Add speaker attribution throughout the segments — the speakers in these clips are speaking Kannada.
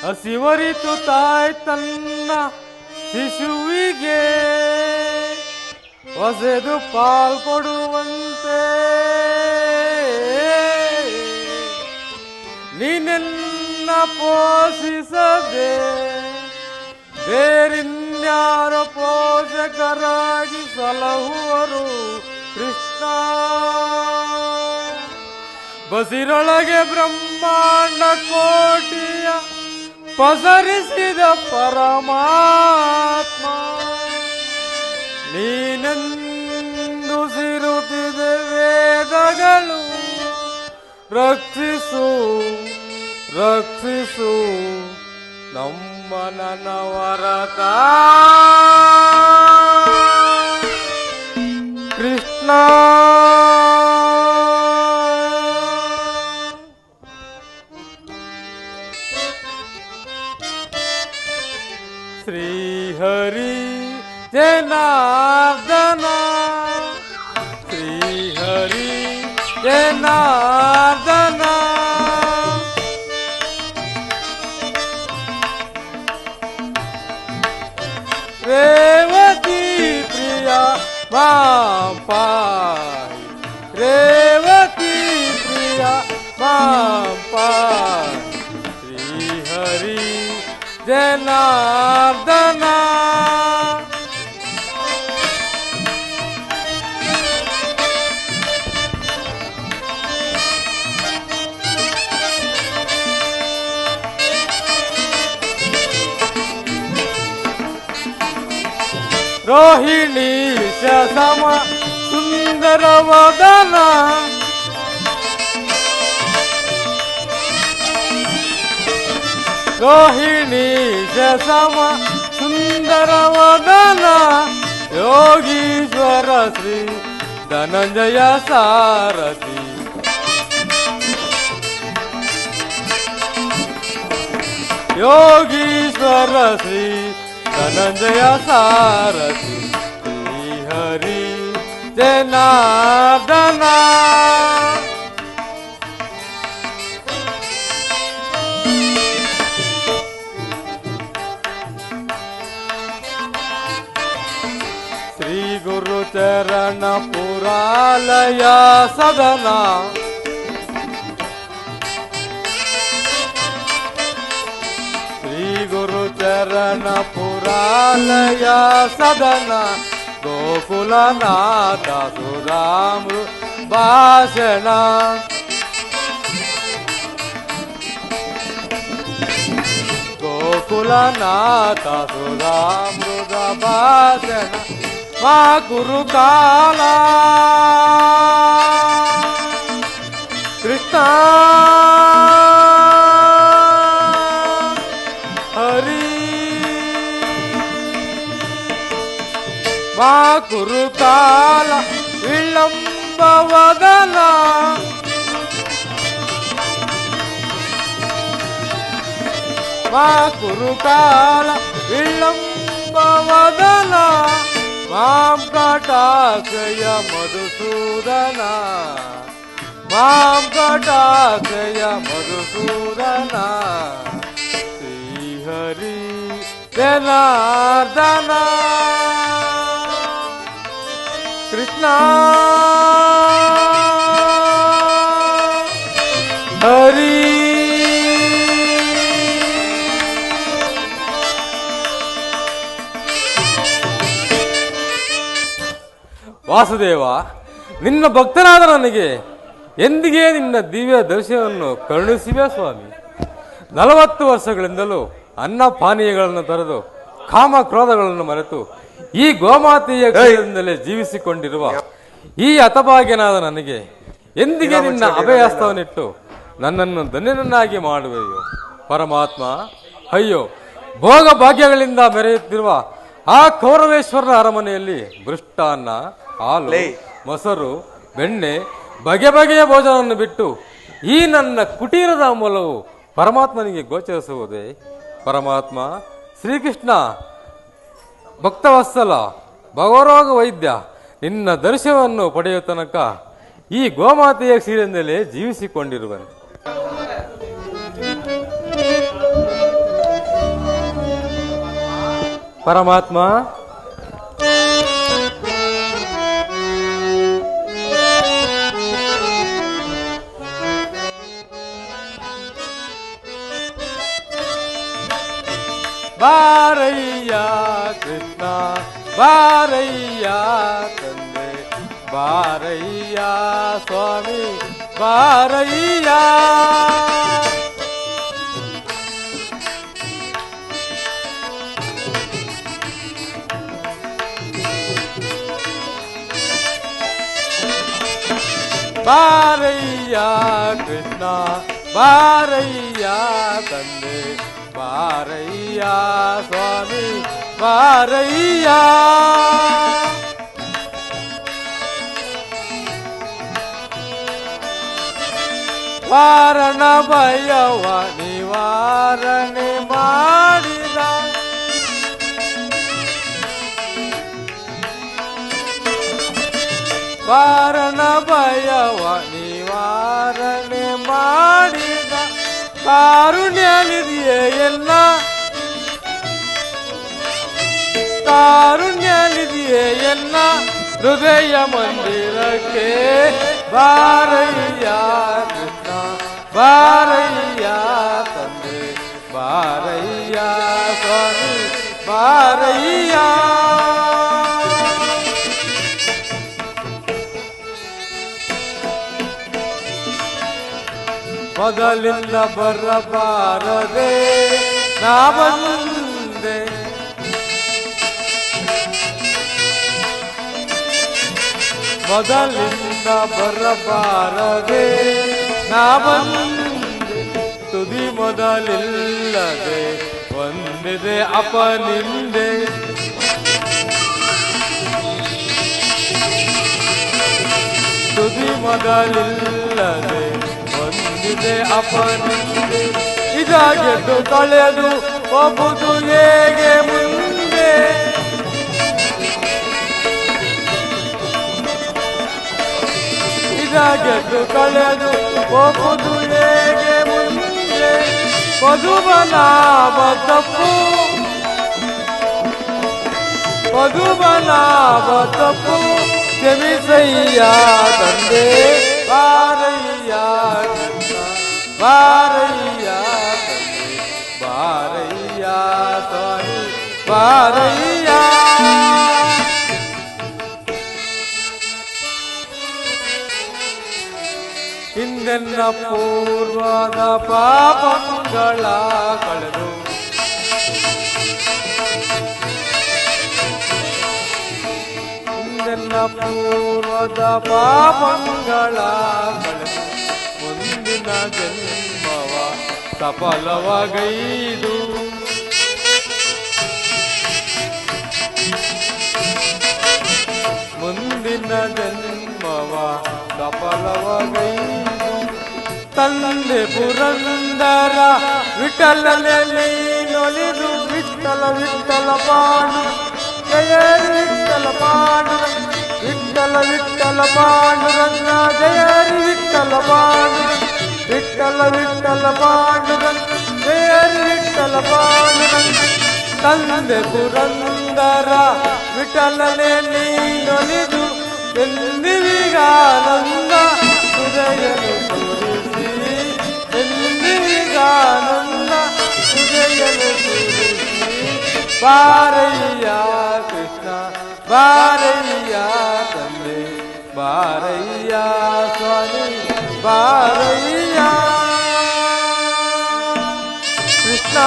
Speaker 1: ಹಸಿವರಿತು ತಾಯಿ ತನ್ನ ಶಿಶುವಿಗೆ ಹೊಸೆದು ಪಾಲ್ ಕೊಡುವಂತೆ ನೀನೆನ್ನ ಪೋಷಿಸದೆ ಬೇರಿನ್ಯಾರ ಪೋಷಕರಾಗಿ ಸಲಹುವರು ಕೃಷ್ಣ. ಬಸಿರೊಳಗೆ ಬ್ರಹ್ಮಾಂಡ ಕೋಟಿಯ ಪಸರಿಸಿದ ಪರಮಾತ್ಮ ನೀನೆಂದು ಸಿರುತ್ತಿದೆ ವೇದಗಳು ರಕ್ಷಿಸು ರಕ್ಷಿಸು ನಮ್ಮ ನನವರತ ಕೃಷ್ಣ. ಶ್ರೀಹರಿ ಜನಾರ್ದನ ಶ್ರೀಹರಿ ಜನಾರ್ದನ ರೇವತಿ ಪ್ರಿಯ ಮಾಂ ಪಾಯಿ ರೇವತಿ ಪ್ರಿಯ ಮಾಂ ಪಾಯಿ ಶ್ರೀಹರಿ ಜನಾರ್ದನ. ರೋಹಿಣಿ ಸಮ ಸುಂದರ ವದನ ರೋಹಿಣಿ ಸಮ ಸುಂದರ ವದನ ಯೋಗೀಶ್ವರ ಶ್ರೀ ಧನಂಜಯ ಸಾರಥಿ ಯೋಗೀಶ್ವರ ಶ್ರೀ ಧನಂಜಯ ಸಾರಥಿ ಶ್ರೀಹರಿ ಜನಾರ್ದನ. ಶ್ರೀ ಗುರು ಚರಣ ಪುರಾಲಯ ಸದನ ಗುರು ಚರಣ ಪುರಾಲಯ ಸದನ ಗೋಕುಲನಾಥ ಸುಧಾಮೃ ಭಾಷಣ ಗೋಕುಲನಾಥ ಸುಧಾಮೃತ ಭಾಷಣ ಮಾ ಗುರುಕಾಲ ಕೃಷ್ಣ ಮಾ ಕುರುಕಾಲ ವಿಳಂಬವದನ ಮಾ ಕುರುಕಾಲ ವಿಳಂಬವದನ ಮಾಂ ಕಟಾಕ್ಷಯ ಮಧುಸೂದನ ಮಾಂ ಕಟಾಕ್ಷಯ ಮಧುಸೂದನ ಶ್ರೀಹರಿ ಜನಾರ್ದನ ಕೃಷ್ಣ ಹರಿ. ವಾಸುದೇವ, ನಿನ್ನ ಭಕ್ತನಾದ ನನಗೆ ಎಂದಿಗೆ ನಿನ್ನ ದಿವ್ಯ ದರ್ಶನವನ್ನು ಕರುಣಿಸಿವೆ ಸ್ವಾಮಿ. 40 ವರ್ಷಗಳಿಂದಲೂ ಅನ್ನ ಪಾನೀಯಗಳನ್ನು ತೊರೆದು ಕಾಮ ಕ್ರೋಧಗಳನ್ನು ಮರೆತು ಈ ಗೋಮಾತೆಯ ಕೈಯಿಂದಲೇ ಜೀವಿಸಿಕೊಂಡಿರುವ ಈ ಹತಭಾಗ್ಯನಾದ ನನಗೆ ಎಂದಿಗೆ ನಿನ್ನ ಅಭಯಹಸ್ತವನ್ನಿಟ್ಟು ನನ್ನನ್ನು ಧನ್ಯನನ್ನಾಗಿ ಮಾಡುವೆಯೋ ಪರಮಾತ್ಮ. ಅಯ್ಯೋ, ಭೋಗ ಭಾಗ್ಯಗಳಿಂದ ಮೆರೆಯುತ್ತಿರುವ ಆ ಕೌರವೇಶ್ವರನ ಅರಮನೆಯಲ್ಲಿ ಮೃಷ್ಟಾನ್ನ, ಹಾಲು, ಮೊಸರು, ಬೆಣ್ಣೆ, ಬಗೆ ಬಗೆಯ ಭೋಜನವನ್ನು ಬಿಟ್ಟು ಈ ನನ್ನ ಕುಟೀರದ ಮೂಲವು ಪರಮಾತ್ಮನಿಗೆ ಗೋಚರಿಸುವುದೇ ಪರಮಾತ್ಮ. ಶ್ರೀಕೃಷ್ಣ ಭಕ್ತವತ್ಸಲ ಭಗವರೋಗ ವೈದ್ಯ, ನಿನ್ನ ದರ್ಶನವನ್ನು ಪಡೆಯುವ ತನಕ ಈ ಗೋಮಾತೆಯ ಕ್ಷೀರದಿಂದಲೇ ಜೀವಿಸಿಕೊಂಡಿರುವನು. ಪರಮಾತ್ಮ, ಬಾರಯ್ಯ ಕೃಷ್ಣ, ಬಾರಯ್ಯ ತಂದೆ, ಬಾರಯ್ಯ ಸ್ವಾಮಿ, ಬಾರಯ್ಯ. ಬಾರಯ್ಯ ಕೃಷ್ಣ, ಬಾರಯ್ಯ ತಂದೆ, ಬಾರಯ್ಯ ಸ್ವಾಮಿ, ಬಾರಯ್ಯ. ವಾರಣ ಭಯವ ನಿವಾರಣೆ ಮಾಡಿದ, ವಾರಣ ಭಯವ ನಿವಾರಣೆ ಮಾಡಿದ ಕಾರುಣ್ಯ ನಿಧಿಯೇ ಎಲ್ಲ, ಕಾರುಣ್ಯ ನಿಧಿಯೇ ಎಲ್ಲ ಹೃದಯ ಮಂದಿರಕ್ಕೆ ಬಾರಯ್ಯ ಕೃಷ್ಣ, ಬಾರಯ್ಯ ತಂದೆ, ಬಾರಯ್ಯ ಸ್ವಾಮಿ, ಬಾರಯ್ಯ. ಮೊದಲಿಂದ ಬರಬಾರದೆ ನಾ ಬಂದೆ, ಮೊದಲಿಂದ ಬರಬಾರದೆ ನಾ ಬಂದೆ, ತುದಿ ಮೊದಲಿಲ್ಲದೆ ಒಂದಿದೆ ಅಪನಿಂದೆ, ತುದಿ ಮೊದಲಿಲ್ಲದೆ ಒಂದಿದೆ ಅಪನಿಂದೆ. ಇದಾಗೆದ್ದು ಕಳೆದು ಹೋಗುವುದು ಹೇಗೆ ಮುಂದೆ, ಇದಾಗೆದ್ದು ಕಳೆದು ಹೋಗುವುದು ಹೇಗೆ ಮುಂದೆ. ಮಧುಬನಾಭ ತಪ್ಪು, ಮಧುಬನಾಭ ತಪ್ಪು ಕ್ಷಮಿಸಯ್ಯ ತಂದೆ, ಬಾರಯ್ಯ ಕೃಷ್ಣ, ಬಾರಯ್ಯ ತಂದೆ, ಬಾರಯ್ಯ ಸ್ವಾಮಿ, ಬಾರಯ್ಯ. ಹಿಂದೆನ್ನ ಪೂರ್ವದ ಪಾಪಗಳ ಕಳೆದು, ಹಿಂದೆನ್ನ ಪೂರ್ವದ ಪಾಪಗಳ ಕಳೆದು, ಮುಂದಿನ ಜನ್ಮವ ಸಫಲವಗೈದು, ಮುಂದಿನ ಜನ್ಮವ ಸಫಲವಗೈದು. ತಂದೆ ಪುರಂದರ ವಿಠಲನಲ್ಲಿ ನೊಲಿದು, ವಿಠಲ ವಿಠಲ ಪಾಂಡು ಜಯ ವಿಠಲ ಪಾಂಡು, ವಿಠಲ ವಿಠಲ ಪಾಂಡುರಂಗ ಜಯ ವಿಠಲ ಪಾಂಡು, ವಿಠಲ ವಿಠಲ ಪಾಂಡುರಂಗ ಜಯ ವಿಠಲ ಪಾಂಡುರಂಗ. ತಂದೆ ಪುರಂದರ ವಿಠಲನಲ್ಲಿ ನೊಲಿದು, ಎಂದಿಗಾನಂದ ಹೃದಯನು ತೋರಿಸಿ, ಎಂದಿಗಾನಂದ ಹೃದಯನು ತೋರಿಸಿ. ಬಾರಯ್ಯ ಕೃಷ್ಣ, ಬಾರಯ್ಯ ತಂದೆ, ಬಾರಯ್ಯ ಸ್ವಾಮಿ, ಬಾರಯ್ಯ ಕೃಷ್ಣ.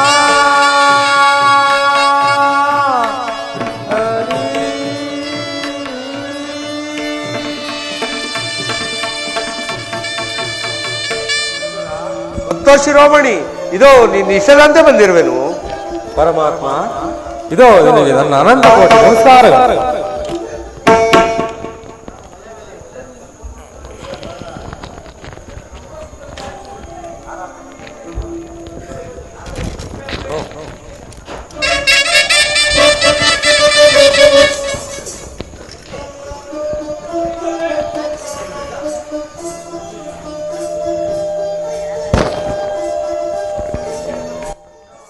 Speaker 2: ಶಿರೋಮಣಿ, ಇದೋ ನೀನು ಇಷ್ಟದಂತೆ ಬಂದಿರುವೆನು.
Speaker 1: ಪರಮಾತ್ಮ, ಇದೋ ನಿನಗೆ ನನ್ನ ಅನಂತ ಕೋಟಿ ನಮಸ್ಕಾರ.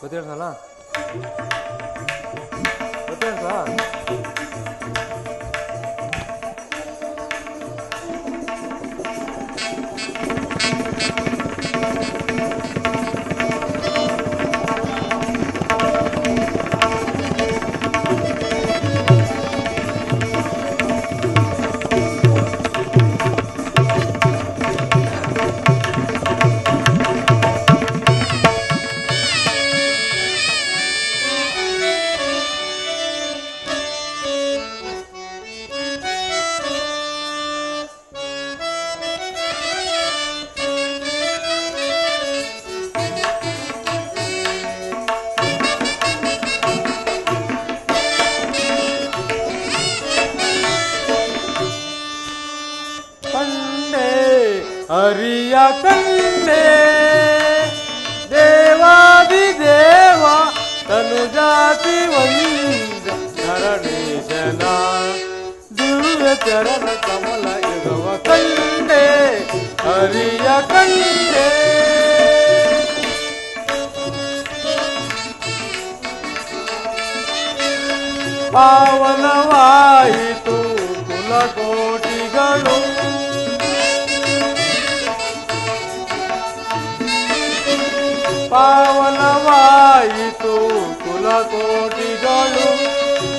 Speaker 1: ಗೊತ್ತಿರಲ್ಲ ಕಂಡೆ ದೇವಾದಿದೇವ ತನು ಜಾತಿ ಒಂದ ಧರಣೀಶನ ದಿವ್ಯ ಚರಣ ಕಮಲ ಯುಗವ ಕಂಡೆ ಹರಿಯ ಕಂಡೆ ಪಾವನವಾಯಿತು ಕುಲಕೋಟಿಗಳು ಪಾವನವಾಯಿತು ಕುಲಕೋಟಿಗಳು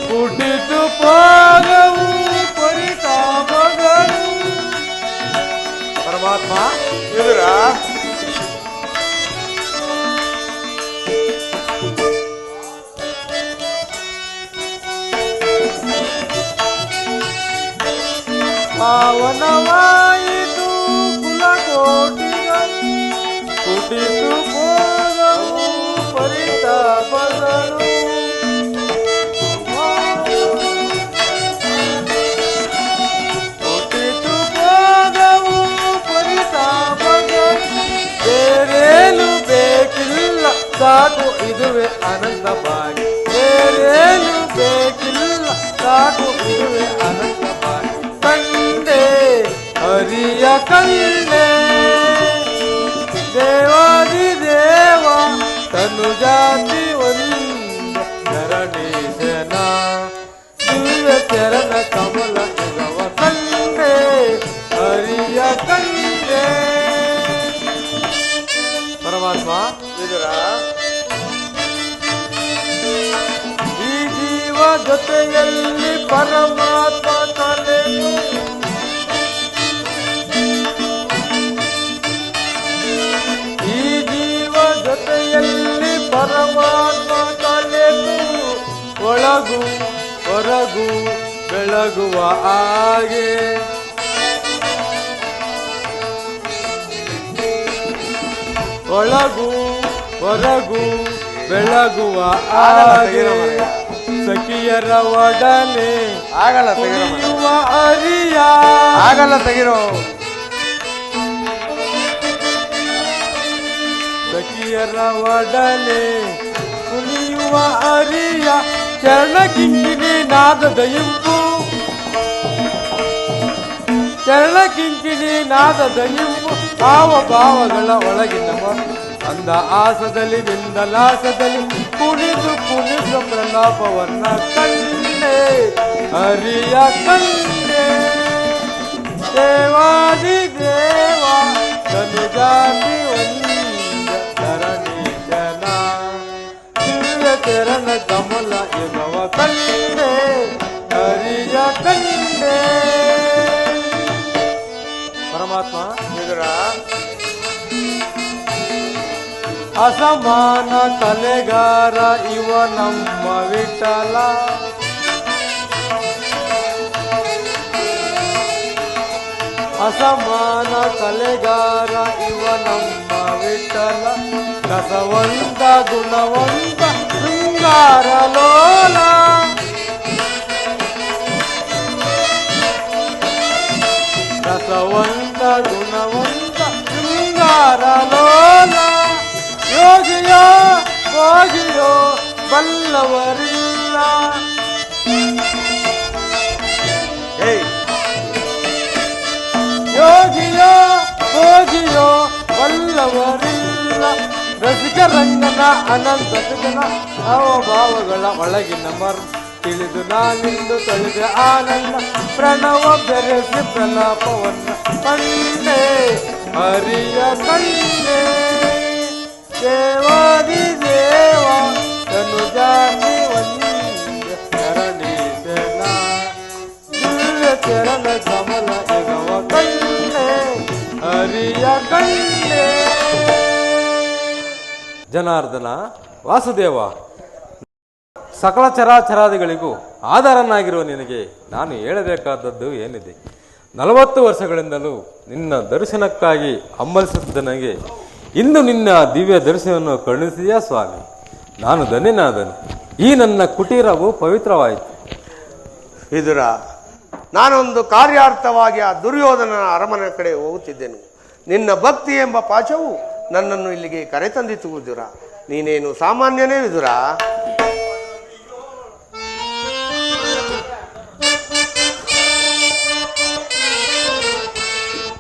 Speaker 1: ಹುಟ್ಟಿತು ಪಾಗವು ಪರಿತಾಪಗಳು. ಪರಮಾತ್ಮ
Speaker 2: ವಿದುರ
Speaker 1: ಪಾವನವಾಯಿತು ಕುಲಕೋಟಿಗಳು ಹುಟ್ಟಿತು ಪಾಗವು ಪರಿತಾಪಗಳು. ಬೇರೇನು ಬೇಕಿಲ್ಲ ಸಾಕು ಇದುವೆ ಅನಂತ ಭಾಗ್ಯ. ಬೇರೇನು ಬೇಕಿಲ್ಲ ಸಾಕು ಇದುವೆ ಅನಂತ ಭಾಗ್ಯ. ಕಂಡೆ ಹರಿಯ ಕಂಡೆ ದೇವಾದಿದೇವ ತನು ಜಾತಿ ಒಂದು ಧರಣೀಶನ ದಿವ್ಯ ಚರಣ ಕಮಲ ಯುಗವ ಕಂಡೆ ಹರಿಯ ಕಂಡೆ. ಪರಮಾತ್ಮ
Speaker 2: ವಿದುರ
Speaker 1: ಈ ಜೀವ ಜೊತೆಯಲ್ಲಿ ಪರಮಾತ್ಮ ಕಲೆಯು ಈ ಜೀವ ಜೊತೆಯಲ್ಲಿ ಪರಮಾತ್ಮ ಕಲೆಯು ಒಳಗು ಹೊರಗು ಬೆಳಗುವ ಹಾಗೆ ಒಳಗು ಹೊರಗು ಬೆಳಗುವ ಹಾಗೆ ಸಖಿಯರ ಒಡನೆ
Speaker 2: ಆಗಲ್ಲ
Speaker 1: ಕುಣಿಯುವ ಹರಿಯ
Speaker 2: ಆಗಲ್ಲ ತೆಗಿರೋ
Speaker 1: ಸಖಿಯರ ಒಡನೆ ಕುಣಿಯುವ ಹರಿಯ ಚರಣ ಕಿಂಕಿಣಿ ನಾದದ ಇಂಪು ಚರಣ ಕಿಂಕಿಣಿ ನಾದದ ಇಂಪು ಭಾವ ಭಾವಗಳ ಒಳಗಿನ ಅಂದ ಆಸದಲ್ಲಿ ಬಿಂದಲಾಸದಲ್ಲಿ ಕುಣಿದು ಕುಣಿದು ಪ್ರಲಾಪವನ್ನ ಕಂಡೆ ಹರಿಯ ಕಂಡೆ ದೇವಾದಿ ದೇವ ತನು ಜಾತಿ ಒಂದು ಧರಣೀಶನ ದಿವ್ಯ ಚರಣ ಕಮಲ ಯುಗವ ಕಂಡೆ ಹರಿಯ ಕಂಡೆ. ಪರಮಾತ್ಮ
Speaker 2: ವಿದುರ
Speaker 1: ಅಸಮಾನ ಕಲೆಗಾರ ಇವ ನಮ್ಮ ವಿಠಲ ಅಸಮಾನ ಕಲೆಗಾರ ಇವ ನಮ್ಮ ವಿಠಲ ರಸವಂತ ಗುಣವಂತ ಶೃಂಗಾರ ಲೋಲ ರಸವಂತ ಗುಣವಂತ ಶೃಂಗಾರ ಲೋಲ ಯೋಗಿಯೋ ಹೋಗಿಯೋ ಬಲ್ಲವರಿಲ್ಲ ಯೋಗಿಯೋ ಹೋಗಿಯೋ ಬಲ್ಲವರಿಲ್ಲ ರಸಿಕ ರಂಗನ ಅನಂತ ಜನ ಭಾವಗಳ ಒಳಗಿನ ಮರ್ ತಿಳಿದು ನಾನಿಂದು ತೊಳೆದ ಆನಂದ ಪ್ರಣವ ಬೆರೆಸಿ ಪ್ರಲಾಪವನ್ನ ಕಂಡೆ ಹರಿಯ ಕಂಡೆ ದೇವಾದಿ ದೇವ ತನು ಜಾತಿ ಒಂದು ಧರಣೀಶನ ದಿವ್ಯ ಚರಣ ಕಮಲ ಯುಗವ ಕಂಡೆ ಹರಿಯ ಕಂಡೆ. ಜನಾರ್ದನ ವಾಸುದೇವ ಸಕಲ ಚರಾಚರಾದಿಗಳಿಗೂ ಆಧಾರನಾಗಿರುವ ನಿನಗೆ ನಾನು ಹೇಳಬೇಕಾದದ್ದು ಏನಿದೆ? 40 ವರ್ಷಗಳಿಂದಲೂ ನಿನ್ನ ದರ್ಶನಕ್ಕಾಗಿ ಹಮ್ಮಲಿಸುತ್ತಿದ್ದ ನನಗೆ ಇಂದು ನಿನ್ನ ದಿವ್ಯ ದರ್ಶನವನ್ನು ಕರುಣಿಸಿದೆಯಾ ಸ್ವಾಮಿ? ನಾನು ಧನ್ಯನಾದನು. ಈ ನನ್ನ ಕುಟೀರವು ಪವಿತ್ರವಾಯಿತು.
Speaker 2: ವಿದುರ, ನಾನೊಂದು ಕಾರ್ಯಾರ್ಥವಾಗಿ ಆ ದುರ್ಯೋಧನನ ಅರಮನೆ ಕಡೆ ಹೋಗುತ್ತಿದ್ದೆನು.
Speaker 3: ನಿನ್ನ ಭಕ್ತಿ ಎಂಬ ಪಾಶವು ನನ್ನನ್ನು ಇಲ್ಲಿಗೆ ಕರೆತಂದಿತು ವಿದುರ. ನೀನೇನು ಸಾಮಾನ್ಯನೇ ವಿದುರ.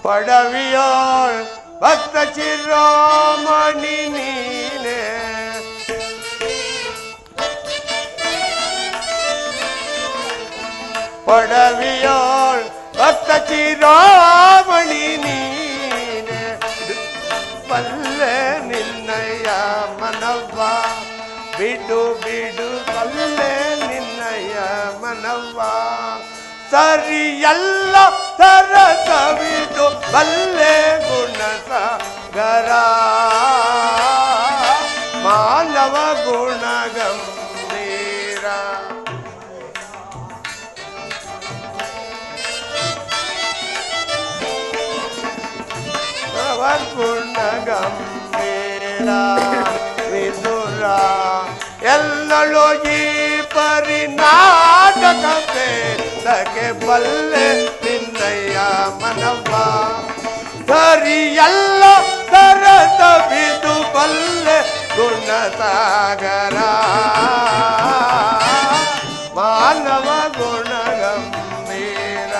Speaker 3: ಪಡವಿಯೋಳ್ ಭಕ್ತ ಚಿರೋಮಣಿ ನೀನೆ, ಪಡವಿಯೋಳ್ ಭಕ್ತ ಚಿರೋಮಣಿ ನೀನೆ, ಬಲ್ಲೆ ನಿನ್ನಯ ಮನವ್ವ ಬಿಡು ಬಿಡು ಬಲ್ಲೆ ನಿನ್ನಯ ಮನವ್ವ, ಸರಿಯಲ್ಲ ಸರಸವಿದು ಬಲ್ಲೆ ಗುಣಸಾಗರ, ಮಾನವ ಗುಣಗಂಭೀರ. ಗುಣಗಂಭೀರ ವಿದುರ ಎಲ್ಲಳು ಈ ಪರಿನಾಟಕವೇ ತಗೆ ಬಲ್ಲೆ ನಿನ್ನಯ್ಯ ಮನವ್ವ, ಸರಿಯಲ್ಲ ಸರಸ ಬಿದು ಬಲ್ಲೆ ಗುಣಸಾಗರ, ಮಾನವ ಗುಣಗಂಭೀರ.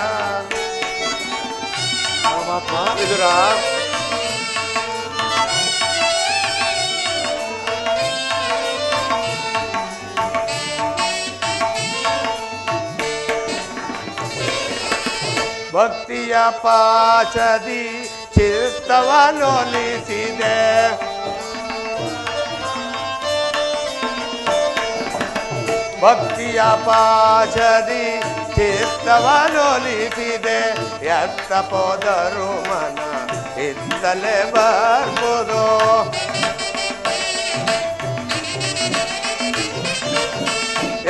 Speaker 3: ವಿದುರ ಭಕ್ತಿಯ ಪಾಶದಿ ಚಿತ್ತವನೊಲಿಸಿದೆ, ಭಕ್ತಿಯ ಪಾಶದಿ ಚಿತ್ತವನೊಲಿಸಿದೆ, ಎತ್ತ ಪೋದರು ಮನ ಇತ್ತಲೇ ಬರ್ಬೋದು,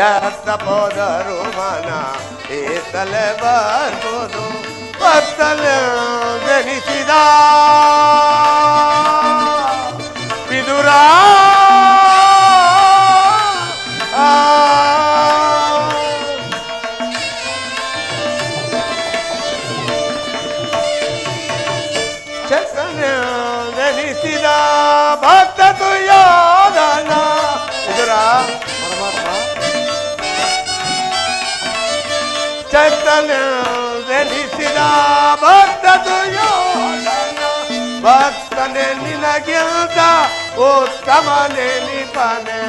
Speaker 3: ಎತ್ತ ಪೋದರು ಮನ ಇತ್ತಲೇ ಬರ್ಬೋದು, ಭಕ್ತಲೆ ಬೆನಿಸಿದ ವಿದುರ ಚಕ್ಕನೆ ಬೆನಿಸಿದ ಭಕ್ತ ತುಯಾದನ ವಿದುರ ಚಕ್ಕನೆ ಬೆನಿಸಿದ ಭಕ್ತ ತುಯಾದನ, ಭಕ್ತನೆ ನಿನಗಿಂತ ಉತ್ತಮನೆ ನಿಪನೆ,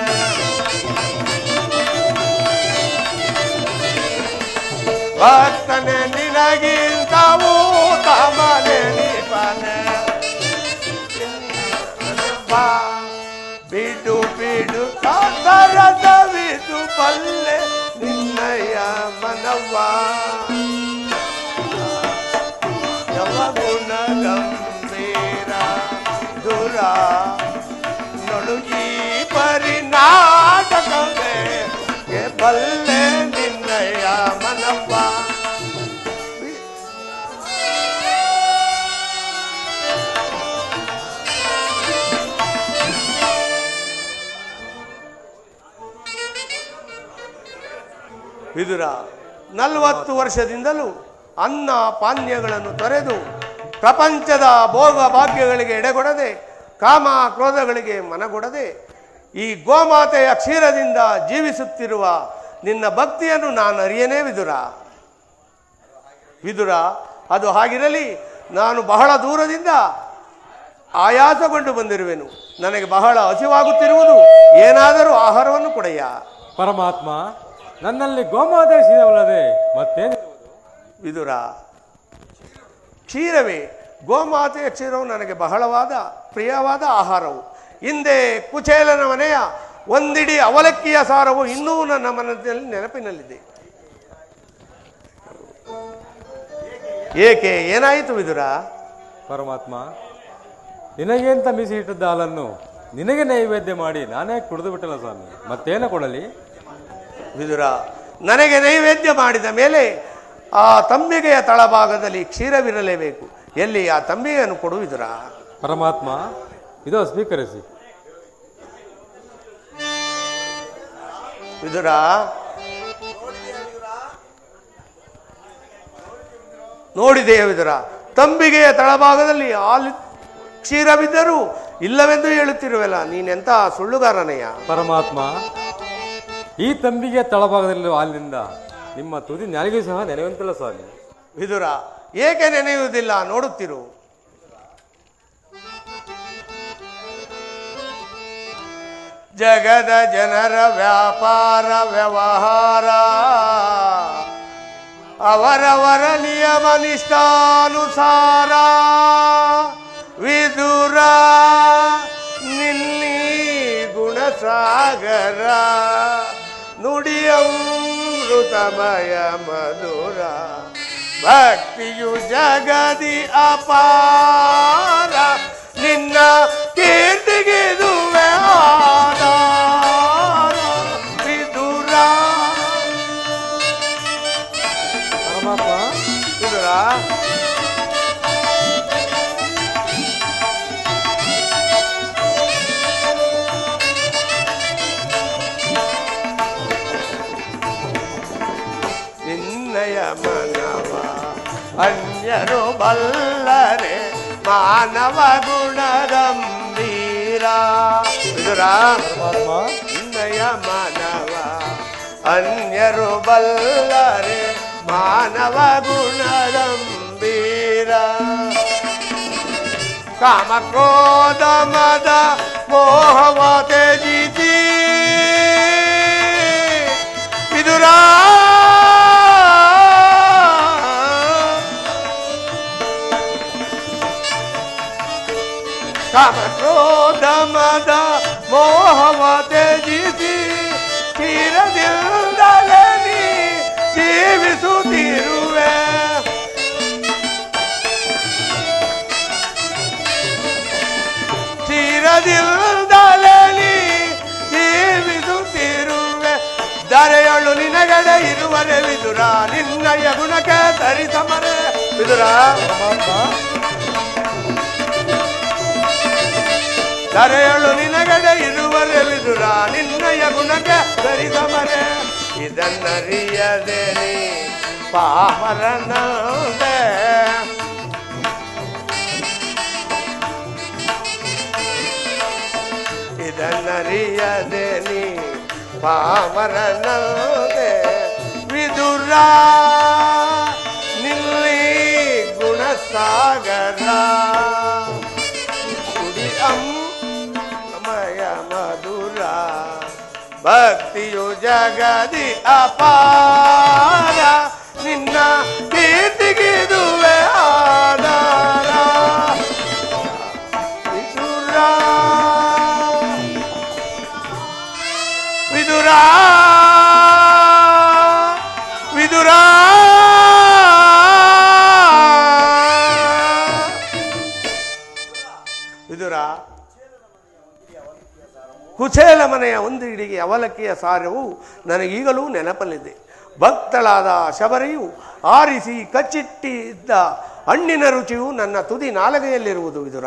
Speaker 3: ಭಕ್ತನೆ ನಿನಗಿಂತ ಉತ್ತಮನೆ ನಿಪನೆ, ಬಿಡು ಬಿಡು ಸರಸವಿದು ಬಲ್ಲೆ ನಿನ್ನಯ ಮನವ್ವ, ಗುಣ ಗಂಭೀರ ದುರ ನಡು ಈ ಪರಿನಾಟಕವೇ ಬಲ್ಲೆ ನಿನ್ನಯ ಮನವ್ವ. ವಿದುರ 40 ವರ್ಷದಿಂದಲೂ ಅನ್ನ ಪಾನೀಯಗಳನ್ನು ತೊರೆದು ಪ್ರಪಂಚದ ಭೋಗ ಭಾಗ್ಯಗಳಿಗೆ ಎಡೆಗೊಡದೆ ಕಾಮ ಕ್ರೋಧಗಳಿಗೆ ಮನಗೊಡದೆ ಈ ಗೋಮಾತೆಯ ಕ್ಷೀರದಿಂದ ಜೀವಿಸುತ್ತಿರುವ ನಿನ್ನ ಭಕ್ತಿಯನ್ನು ನಾನು ಅರಿಯನೇ ವಿದುರ. ವಿದುರ ಅದು ಹಾಗಿರಲಿ, ನಾನು ಬಹಳ ದೂರದಿಂದ ಆಯಾಸಗೊಂಡು ಬಂದಿರುವೆನು, ನನಗೆ ಬಹಳ ಹಸಿವಾಗುತ್ತಿರುವುದು, ಏನಾದರೂ ಆಹಾರವನ್ನು ಕೊಡೆಯ.
Speaker 1: ಪರಮಾತ್ಮ, ನನ್ನಲ್ಲಿ ಗೋಮಾತೆ ಕ್ಷೀರವಲ್ಲದೆ ಮತ್ತೇನಿರುವುದು?
Speaker 3: ವಿದುರ, ಕ್ಷೀರವೇ, ಗೋಮಾತೆಯ ಕ್ಷೀರವು ನನಗೆ ಬಹಳವಾದ ಪ್ರಿಯವಾದ ಆಹಾರವು. ಹಿಂದೆ ಕುಚೇಲನ ಮನೆಯ ಒಂದಿಡಿ ಅವಲಕ್ಕಿಯ ಸಾರವು ಇನ್ನೂ ನನ್ನ ಮನದಲ್ಲಿ ನೆನಪಿನಲ್ಲಿದೆ. ಏಕೆ, ಏನಾಯಿತು ವಿದುರ?
Speaker 1: ಪರಮಾತ್ಮ, ನಿನಗೆ ಅಂತ ಮೀಸಿ ಇಟ್ಟಿದ್ದ ಹಾಲನ್ನು ನಿನಗೆ ನೈವೇದ್ಯ ಮಾಡಿ ನಾನೇ ಕುಡಿದು ಬಿಟ್ಟಲ್ಲ ಸ್ವಾಮಿ, ಮತ್ತೇನ ಕೊಡಲಿ?
Speaker 3: ವಿದುರ, ನನಗೆ ನೈವೇದ್ಯ ಮಾಡಿದ ಮೇಲೆ ಆ ತಂಬಿಗೆಯ ತಳಭಾಗದಲ್ಲಿ ಕ್ಷೀರವಿರಲೇಬೇಕು. ಎಲ್ಲಿ ಆ ತಂಬಿಗೆಯನ್ನು ಕೊಡು ವಿದುರ.
Speaker 1: ಪರಮಾತ್ಮ, ಇದೋ ಸ್ವೀಕರಿಸಿ.
Speaker 3: ವಿದುರ, ನೋಡಿದೆಯ ವಿದುರ, ತಂಬಿಗೆಯ ತಳಭಾಗದಲ್ಲಿ ಹಾಲು ಕ್ಷೀರವಿದ್ದರೂ ಇಲ್ಲವೆಂದು ಹೇಳುತ್ತಿರುವಲ್ಲ, ನೀನೆಂಥ ಸುಳ್ಳುಗಾರನಯ್ಯ.
Speaker 1: ಪರಮಾತ್ಮ, ಈ ತಂಬಿಗೆ ತಳಭಾಗದಲ್ಲಿ ಹಾಲಿನಿಂದ ನಿಮ್ಮ ತುದಿ ನಾಲಿಗೆ ಸಹ ನೆನೆಯುವಂತಿಲ್ಲ ಸ್ವಾಮಿ.
Speaker 3: ವಿದುರ, ಏಕೆ ನೆನೆಯುವುದಿಲ್ಲ? ನೋಡುತ್ತಿರು. ಜಗದ ಜನರ ವ್ಯಾಪಾರ ವ್ಯವಹಾರ ಅವರವರ ನಿಯಮ ನಿಷ್ಠಾನುಸಾರ. ವಿದುರ ನಿಲ್ಲಿ ಗುಣಸಾಗರ, ನುಡಿಯಮೃತಮಯ ಮಧುರ. ಭಕ್ತಿಯು ಜಗದಿ ಅಪಾರ, ನಿನ್ನ ಕೀರ್ತಿಗಿದುವೆ ಆಧಾರ. ವಿದುರ
Speaker 1: ಪರಮಾತ್ಮ,
Speaker 3: ವಿದುರ ನಿನ್ನಯ ಮನವ ಅನ್ಯರು ಬಲ್ಲರೆ ಮಾನವ ಗುಣದಂಬೀರ. ವಿದುರ,
Speaker 1: ಪರಮಾತ್ಮ,
Speaker 3: ನಿನ್ನಯ ಮನವ ಅನ್ಯರು ಬಲ್ಲರೆ ಮಾನವ ಗುಣದಂಬೀರ. ಕಾಮ ಕ್ರೋಧ ಮದ ಮೋಹವ ತ್ಯಜಿಸಿ ವಿದುರ ಕಾಮ ಕ್ರೋಧ ಮದ ಮೋಹವ ತ್ಯಜಿಸಿ ತೀರದಿಂದಲೇ ನೀ ಜೀವಿಸುತ್ತಿರುವೆ. ತೀರದಿಂದಲೇ ನೀ ಜೀವಿಸುತ್ತಿರುವೆ. ಧರೆಯಳು ನಿನಗಡೆ ಇರುವರೆ ವಿದುರ, ನಿನ್ನಯ ಗುಣಕ್ಕೆ ಸರಿಸಮರೆ. ವಿದುರ, ಧರೆಯಳು ನಿನಗಡೆ ಇರುವರೆ ವಿದುರ, ನಿನ್ನಯ ಗುಣಕ್ಕೆ ಸರಿಸಮರೆ. ಇದನ್ನರಿಯದೆ ನೀ ಪಾಮರನಾದೆ, ಇದನ್ನರಿಯದೆ ನೀ ಪಾಮರನಾದೆ. ವಿದುರ ನಿಲ್ಲಿ ಗುಣಸಾಗರ, ಮಯ ಮಧುರ. ಭಕ್ತಿಯು ಜಗದಿ ಅಪಾರ, ನಿನ್ನ ಕೀರ್ತಿಗಿದುವೆ ಆಧಾರ. ವಿದುರ ವಿದುರ ವಿದುರ ವಿದುರ ಕುಚೇಲ ಮನೆಯ ಒಂದು ಹಿಡಿಗೆ ಅವಲಕ್ಕಿಯ ಸಾರವು ನನಗೀಗಲೂ ನೆನಪಲ್ಲಿದೆ. ಭಕ್ತಳಾದ ಶಬರಿಯು ಆರಿಸಿ ಕಚ್ಚಿಟ್ಟಿದ್ದ ಹಣ್ಣಿನ ರುಚಿಯು ನನ್ನ ತುದಿ ನಾಲಗೆಯಲ್ಲಿರುವುದು. ವಿದುರ,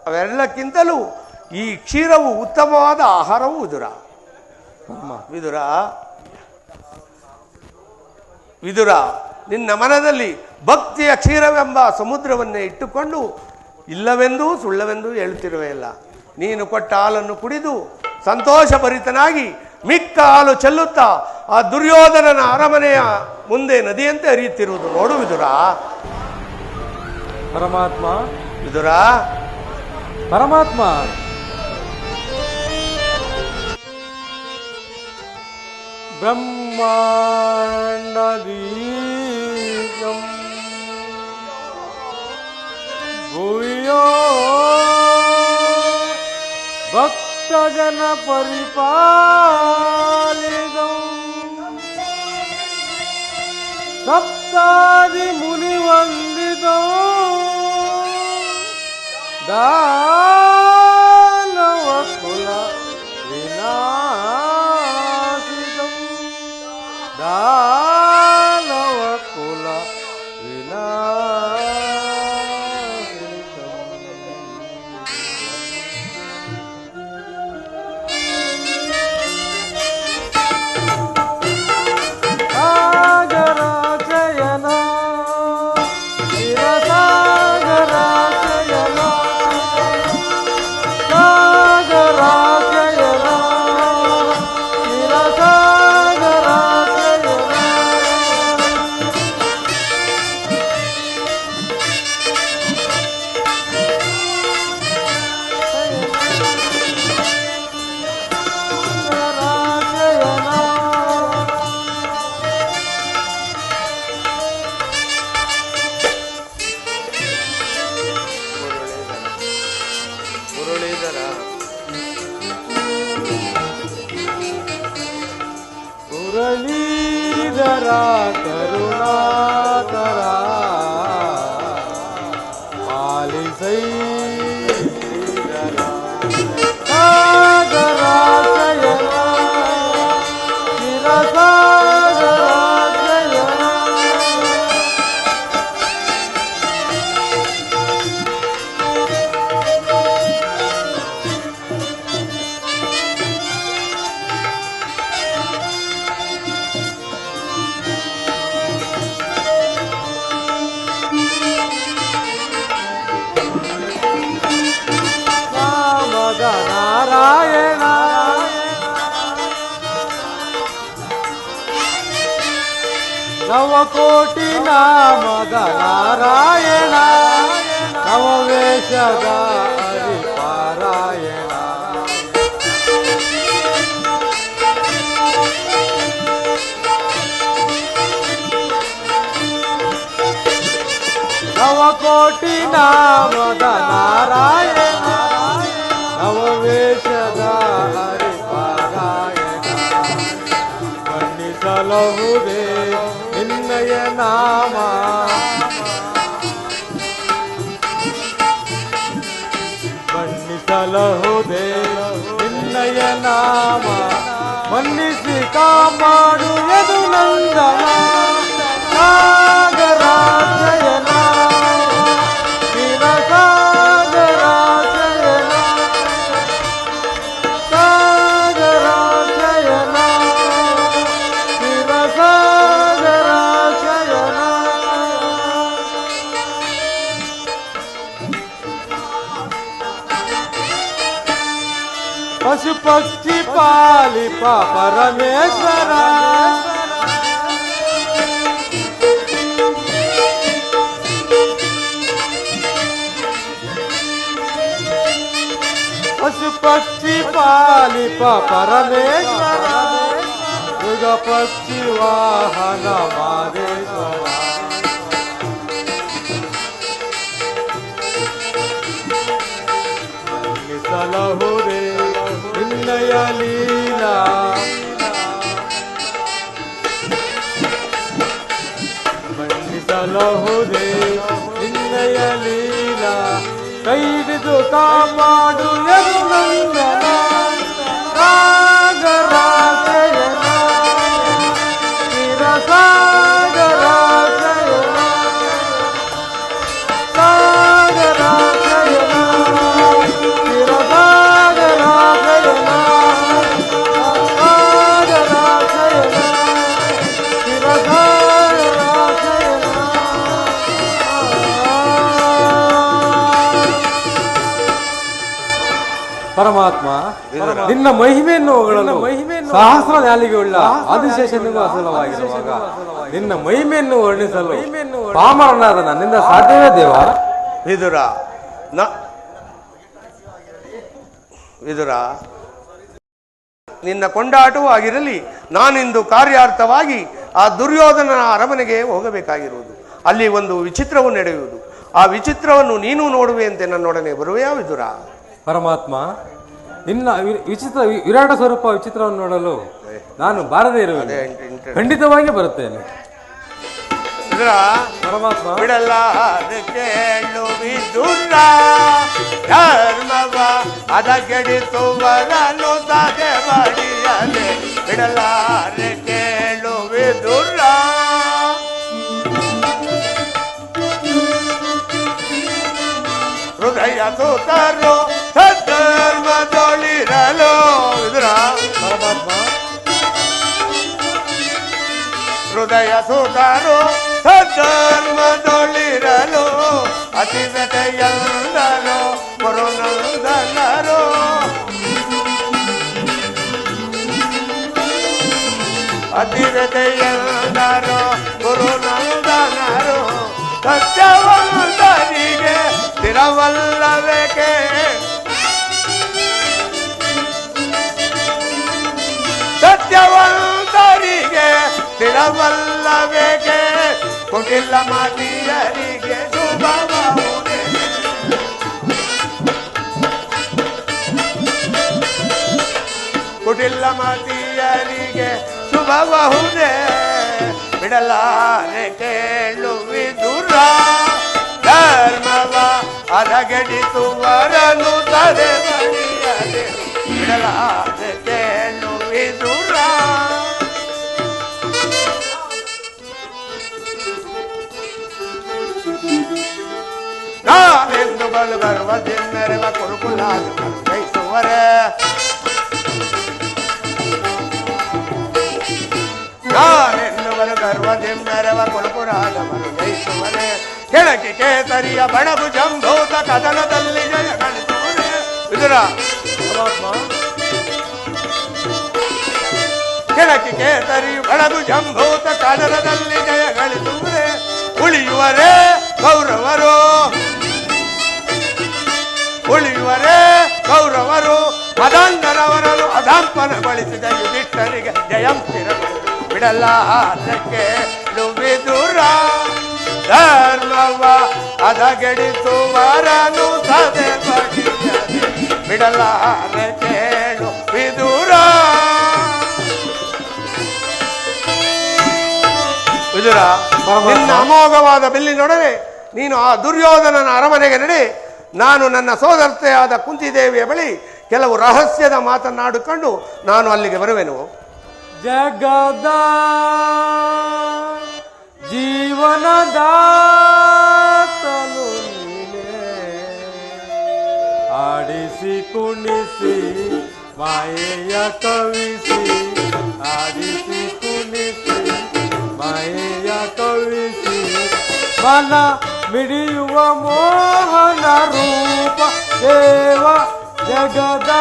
Speaker 3: ಅವೆಲ್ಲಕ್ಕಿಂತಲೂ ಈ ಕ್ಷೀರವು ಉತ್ತಮವಾದ ಆಹಾರವು. ವಿದುರ ವಿದುರ ವಿದುರ ನಿನ್ನ ಮನದಲ್ಲಿ ಭಕ್ತಿಯ ಕ್ಷೀರವೆಂಬ ಸಮುದ್ರವನ್ನೇ ಇಟ್ಟುಕೊಂಡು ಇಲ್ಲವೆಂದೂ ಸುಳ್ಳವೆಂದೂ ಹೇಳುತ್ತಿರುವೆಯಲ್ಲ. ನೀನು ಕೊಟ್ಟ ಹಾಲನ್ನು ಕುಡಿದು ಸಂತೋಷಭರಿತನಾಗಿ ಮಿಕ್ಕ ಹಾಲು ಚೆಲ್ಲುತ್ತಾ ಆ ದುರ್ಯೋಧನನ ಅರಮನೆಯ ಮುಂದೆ ನದಿಯಂತೆ ಹರಿಯುತ್ತಿರುವುದು ನೋಡು. ವಿದುರ
Speaker 1: ಪರಮಾತ್ಮ,
Speaker 3: ವಿದುರ
Speaker 1: ಪರಮಾತ್ಮ, ಬ್ರಹ್ಮಾಂಡದೀಕಂ ಭೂಯೋ ಭಕ್ತಜನ ಪರಿಪಾಲಿತಂ ಸಪ್ತಾದಿ ಮುನಿವಂದಿತಂ ದಾನವ ಕುಲ ವಿನಾಶಿತಂ ದಾನವ ಕುಲ ವಿನಾಶಿತಂ. ಸಾಗರ ಚಯನ ಶಿರಸ ಸಾಗರ ಕರುಣಾಕರ ಪಾಲಿಸೈ ಸಾಗರ ಶಯನ ಶಿರಸಾಗರ ಶಯನ ನಾಮದ ನಾರಾಯಣ ನವಕೋಟಿ ನಾಮದ ನಾರಾಯಣ ನವವೇಷದ ಹರಿಪಾರಾಯಣ ನವಕೋಟಿ ನಾಮದ ನಾರಾಯಣ ನವವೇಷದ ಹರಿಪಾರಾಯಣ ಬಣ್ಣಿಸಲಹುದೇ ನಿನ್ನಯ ನಾಮ ಬಣ್ಣಿಸಲಹುದೇ ನಿನ್ನಯ ನಾಮ ಮನ್ನಿಸಿ ಕಾಮಾಡು ಯದು ನಂದನ ಸಾಗರ ಶಯನ ಶಿರಸಾಗರ ಶಯನ ಸಾಗರ ಶಯನ ಶಿರಸಾಗರ ಶಯನ ಪಶು ಪಕ್ಷಿ ಪಾಲಿಪ ಪರಮೇಶ್ವರ ಪಶು ಪಕ್ಷಿ ಪಾಲಿಪ ಪರಮೇಶ್ವರ ಯುಗ ಪಕ್ಷಿ ವಾಹನ ಮಾದೇಶ್ವರ ಸಲಹುರೇ ನಿನ್ನಯ ಲೀಲಾ ಬಣ್ಣಿಸಲಹುದೇ ನಿನ್ನಯ ಲೀಲಾ ಕೈ ಹಿಡಿದು ಕಾಪಾಡು ಯದು ನಂದನ ಸಾಗರ ಶಯನ ಶಿರಸಾಗರ ಶಯನ ಸಾಗರ ಶಯನ ಶಿರಸಾಗರ ಶಯನ ಸಾಗರ ಶಯನ ಶಿರಸಾಗರ ಶಯನ ಪರಮಾತ್ಮ ನಿನ್ನ ಮಹಿಮೆಯನ್ನು ಹೊಗಳಲು ಸಹಸ್ರ ನಾಲಿಗೆ ಉಳ್ಳ ಆದಿಶೇಷನಿಗೂ ಅಸಲವಾಗಿರುವಾಗ ನಿನ್ನ ಮಹಿಮೆಯನ್ನು ವರ್ಣಿಸಲು ಪಾಮರನಾದ ನನ್ನಿಂದ ಸಾಧ್ಯವೇ ದೇವ
Speaker 3: ವಿದುರ ವಿದುರ ನಿನ್ನ ಕೊಂಡಾಟವೂ ಆಗಿರಲಿ ನಾನಿಂದು ಕಾರ್ಯಾರ್ಥವಾಗಿ ಆ ದುರ್ಯೋಧನನ ಅರಮನೆಗೆ ಹೋಗಬೇಕಾಗಿರುವುದು ಅಲ್ಲಿ ಒಂದು ವಿಚಿತ್ರವು ನಡೆಯುವುದು ಆ ವಿಚಿತ್ರವನ್ನು ನೀನು ನೋಡುವೆಯಂತೆ ನನ್ನೊಡನೆ ಬರುವೆಯಾ ವಿದುರ
Speaker 1: ಪರಮಾತ್ಮ ನಿನ್ನ ವಿಚಿತ್ರ ವಿರಾಟ ಸ್ವರೂಪ ವಿಚಿತ್ರವನ್ನು ನೋಡಲು ನಾನು ಬಾರದೇ ಇರುವೆ ಖಂಡಿತವಾಗಿ ಬರುತ್ತೇನೆ ಪರಮಾತ್ಮ
Speaker 3: ಬಿಡಲಾರೆ ಕೇಳು ವಿದುರ ಧರ್ಮವ ಅದ ಕೆಡಿಸುವರನು ಸಾಧೆ ಮಾಡಿಯದೆ ಬಿಡಲಾರೆ ಕೇಳು ವಿದುರ ಹೃದಯ ಸೂತರು ಸದ್ಧರ್ಮದೊಳಿರಲು ವಿದುರ
Speaker 1: ಪರಮಾತ್ಮ
Speaker 3: ಹೃದಯ ಸೂತರು ಸದ್ಧರ್ಮದೊಳಿರಲು ಅತಿವ್ಯತೆಯಂದನು ಗುರುನಂದನರು ಅತಿವ್ಯತೆಯಂದರು ಗುರುನಂದನರು ಸತ್ಯವಂತರಿಗೆ ಸ್ಥಿರವಲ್ಲವೇಕೆ ಸತ್ಯವಂತರಿಗೆ ಸ್ಥಿರವಲ್ಲವೇಕೆ ಕುಟಿಲ ಮಾತಿಯರಿಗೆ ಶುಭವಾಗುವುದೇ ಕುಟಿಲ ಮಾತಿಯರಿಗೆ ಶುಭಬಹುದೇ ಬಿಡಲಾರೆ ಕೇಳು ವಿದುರ ಧರ್ಮವ ಹದಗೆಡಿಸುವರನು ತಡೆ ಬಡಿಯದೆ ಬಿಡಲಾರೆ ಕೇಳು ವಿದುರ. ನಾನೆಂದು ಬರುವ ಮೆರವ ಕುರುಕುಲಾದ ಕೈಸುವರೆ ನಾನೆಂದು ಬರುವ ಮೆರವ ಕುರುಕುರಾದವರು ಜಯಿಸುವರೆ ಕೆಳಗೆ ಕೇಸರಿಯ ಬಣಗು ಜಂಭೂತ ಕದನದಲ್ಲಿ ಜಯ ಗಳಿಸುವರೆ. ವಿದುರ ಕೆಳಗೆ ಕೇಸರಿ ಬಣಗು ಜಂಭೂತ ಕದನದಲ್ಲಿ ಜಯ ಗಳಿಸುವರೆ. ಉಳಿಯುವರೇ ಕೌರವರು ಉಳಿಯುವರೇ ಕೌರವರು ಮದಾಂಧರವರನ್ನು ಅದಾಂಪನಗೊಳಿಸಿದ ಯುಧಿಷ್ಠರಿಗೆ ಜಯಂತಿರಗಳು ಬಿಡಲಾರಕ್ಕೆ ವಿದುರ ಧರ್ಮವ ಹದಗೆಡಿಸುವರನು ಸದೆ ಬಡಿಯದೆ ಬಿಡಲಾರೆ ಕೇಳು ವಿದುರ. ವಿದುರ ನಿನ್ನ ಅಮೋಘವಾದ ಬಿಲ್ಲಿನೊಡನೆ ನೀನು ಆ ದುರ್ಯೋಧನನ ಅರಮನೆಗೆ ನಡೆ. ನಾನು ನನ್ನ ಸೋದರತೆಯಾದ ಕುಂತಿದೇವಿಯ ಬಳಿ ಕೆಲವು ರಹಸ್ಯದ ಮಾತನಾಡಿಕೊಂಡು ನಾನು ಅಲ್ಲಿಗೆ ಬರುವೆನು.
Speaker 1: ಜಗದ ಜೀವನದಾತನು ನೀನೇ, ಆಡಿಸಿ ಕುಣಿಸಿ ಮಾಯೆಯ ಕವಿಸಿ, ಆಡಿಸಿ ಕುಣಿಸಿ ಮಾಯೆಯ ಕವಿಸಿ, ಮನ ಮಿಡಿಯುವ ಮೋಹನ ರೂಪ ದೇವ ಜಗದ.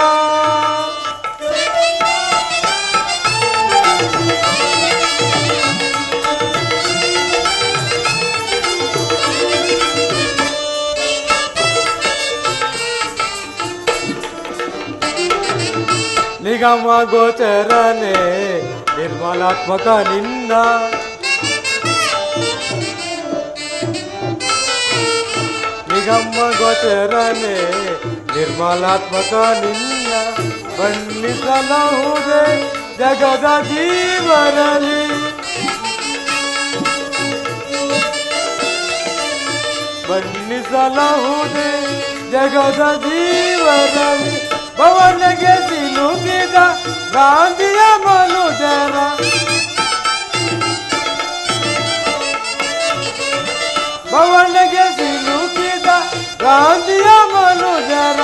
Speaker 1: ನಿಗಮ ಗೋಚರನೆ ನಿರ್ಮಲಾತ್ಮಕ ನಿನ್ನ, ನಿಗಮ ಗೋಚರನೆ ನಿರ್ಮಲಾತ್ಮಕ ನಿನ್ನ, ಬಣ್ಣಿಸಲಹುದೇ ಜಗದ ಜೀವರಲಿ, ಬಣ್ಣಿಸಲಹುದೇ ಜಗದ ಜೀವರಲಿ. ಭವನಗೆ ಸಿಲುಕಿದ ಗಾಂಧಿಯ ಮನುಜರ, ಭವನಗೆ ಸಿಲುಕಿದ ಗಾಂಧಿಯ ಮನುಜರ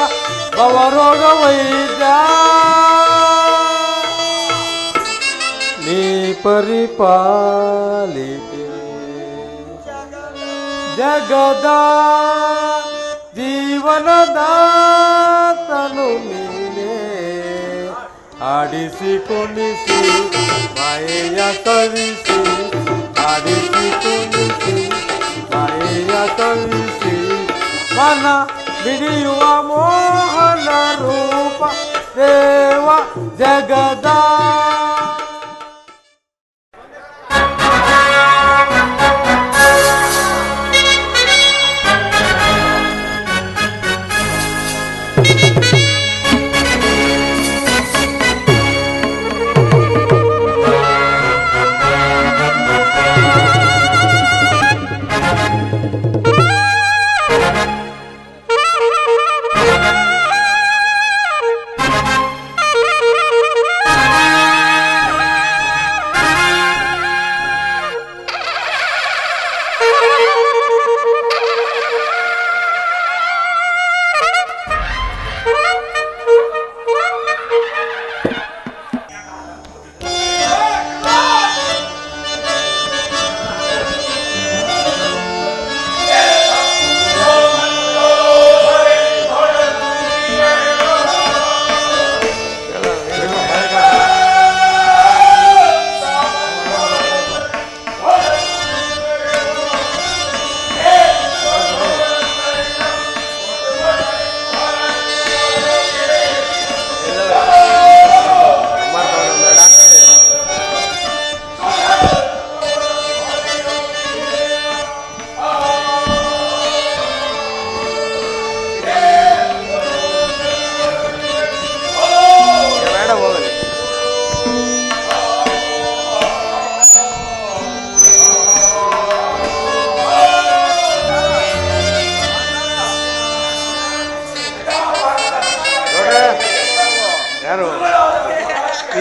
Speaker 1: ಭವರೋಗ ವೈದ್ಯ ನೀ ಪರಿಪಾಲಿಕೆ. ಜಗದ ಜೀವನದಾತನು ನೀನೇ, ಆಡಿಸಿ ಕುಣಿಸಿ ಮಾಯೆಯ ಕವಿಸಿ, ಆಡಿಸಿ ಕುಣಿಸಿ ಮಾಯೆಯ ಕವಿಸಿ, ಮನ ಬಿಡಿಯುವ ಮೋಹನ ರೂಪ ದೇವ ಜಗದ.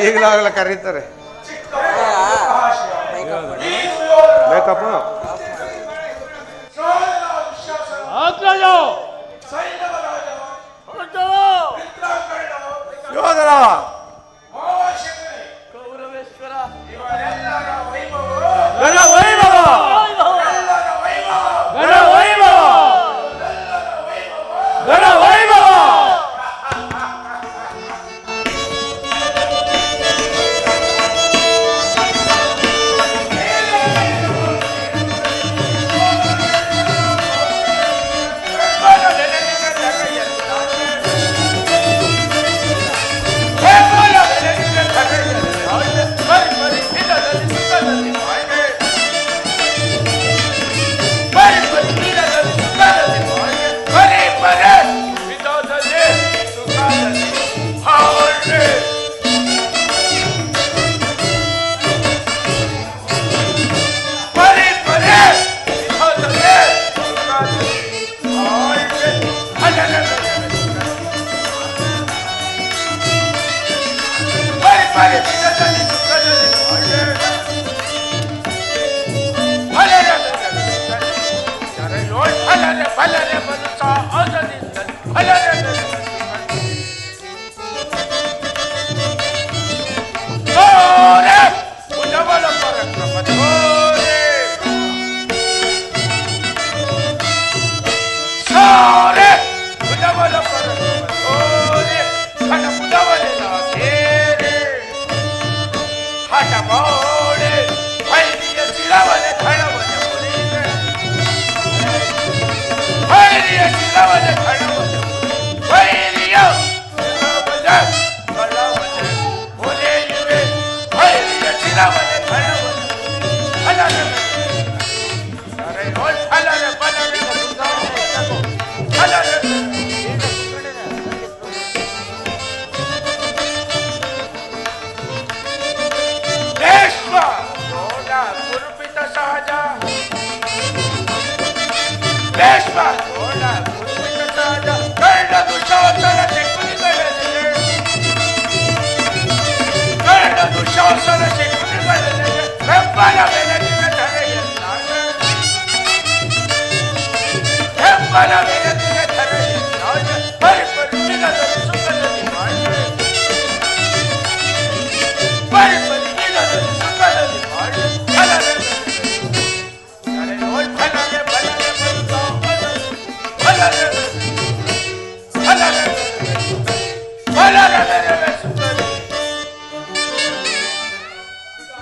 Speaker 2: ಈಗಲಾಗಲ ಕರೀತಾರೆ ಬೇಕಪ್ಪ. ಯೋಧರ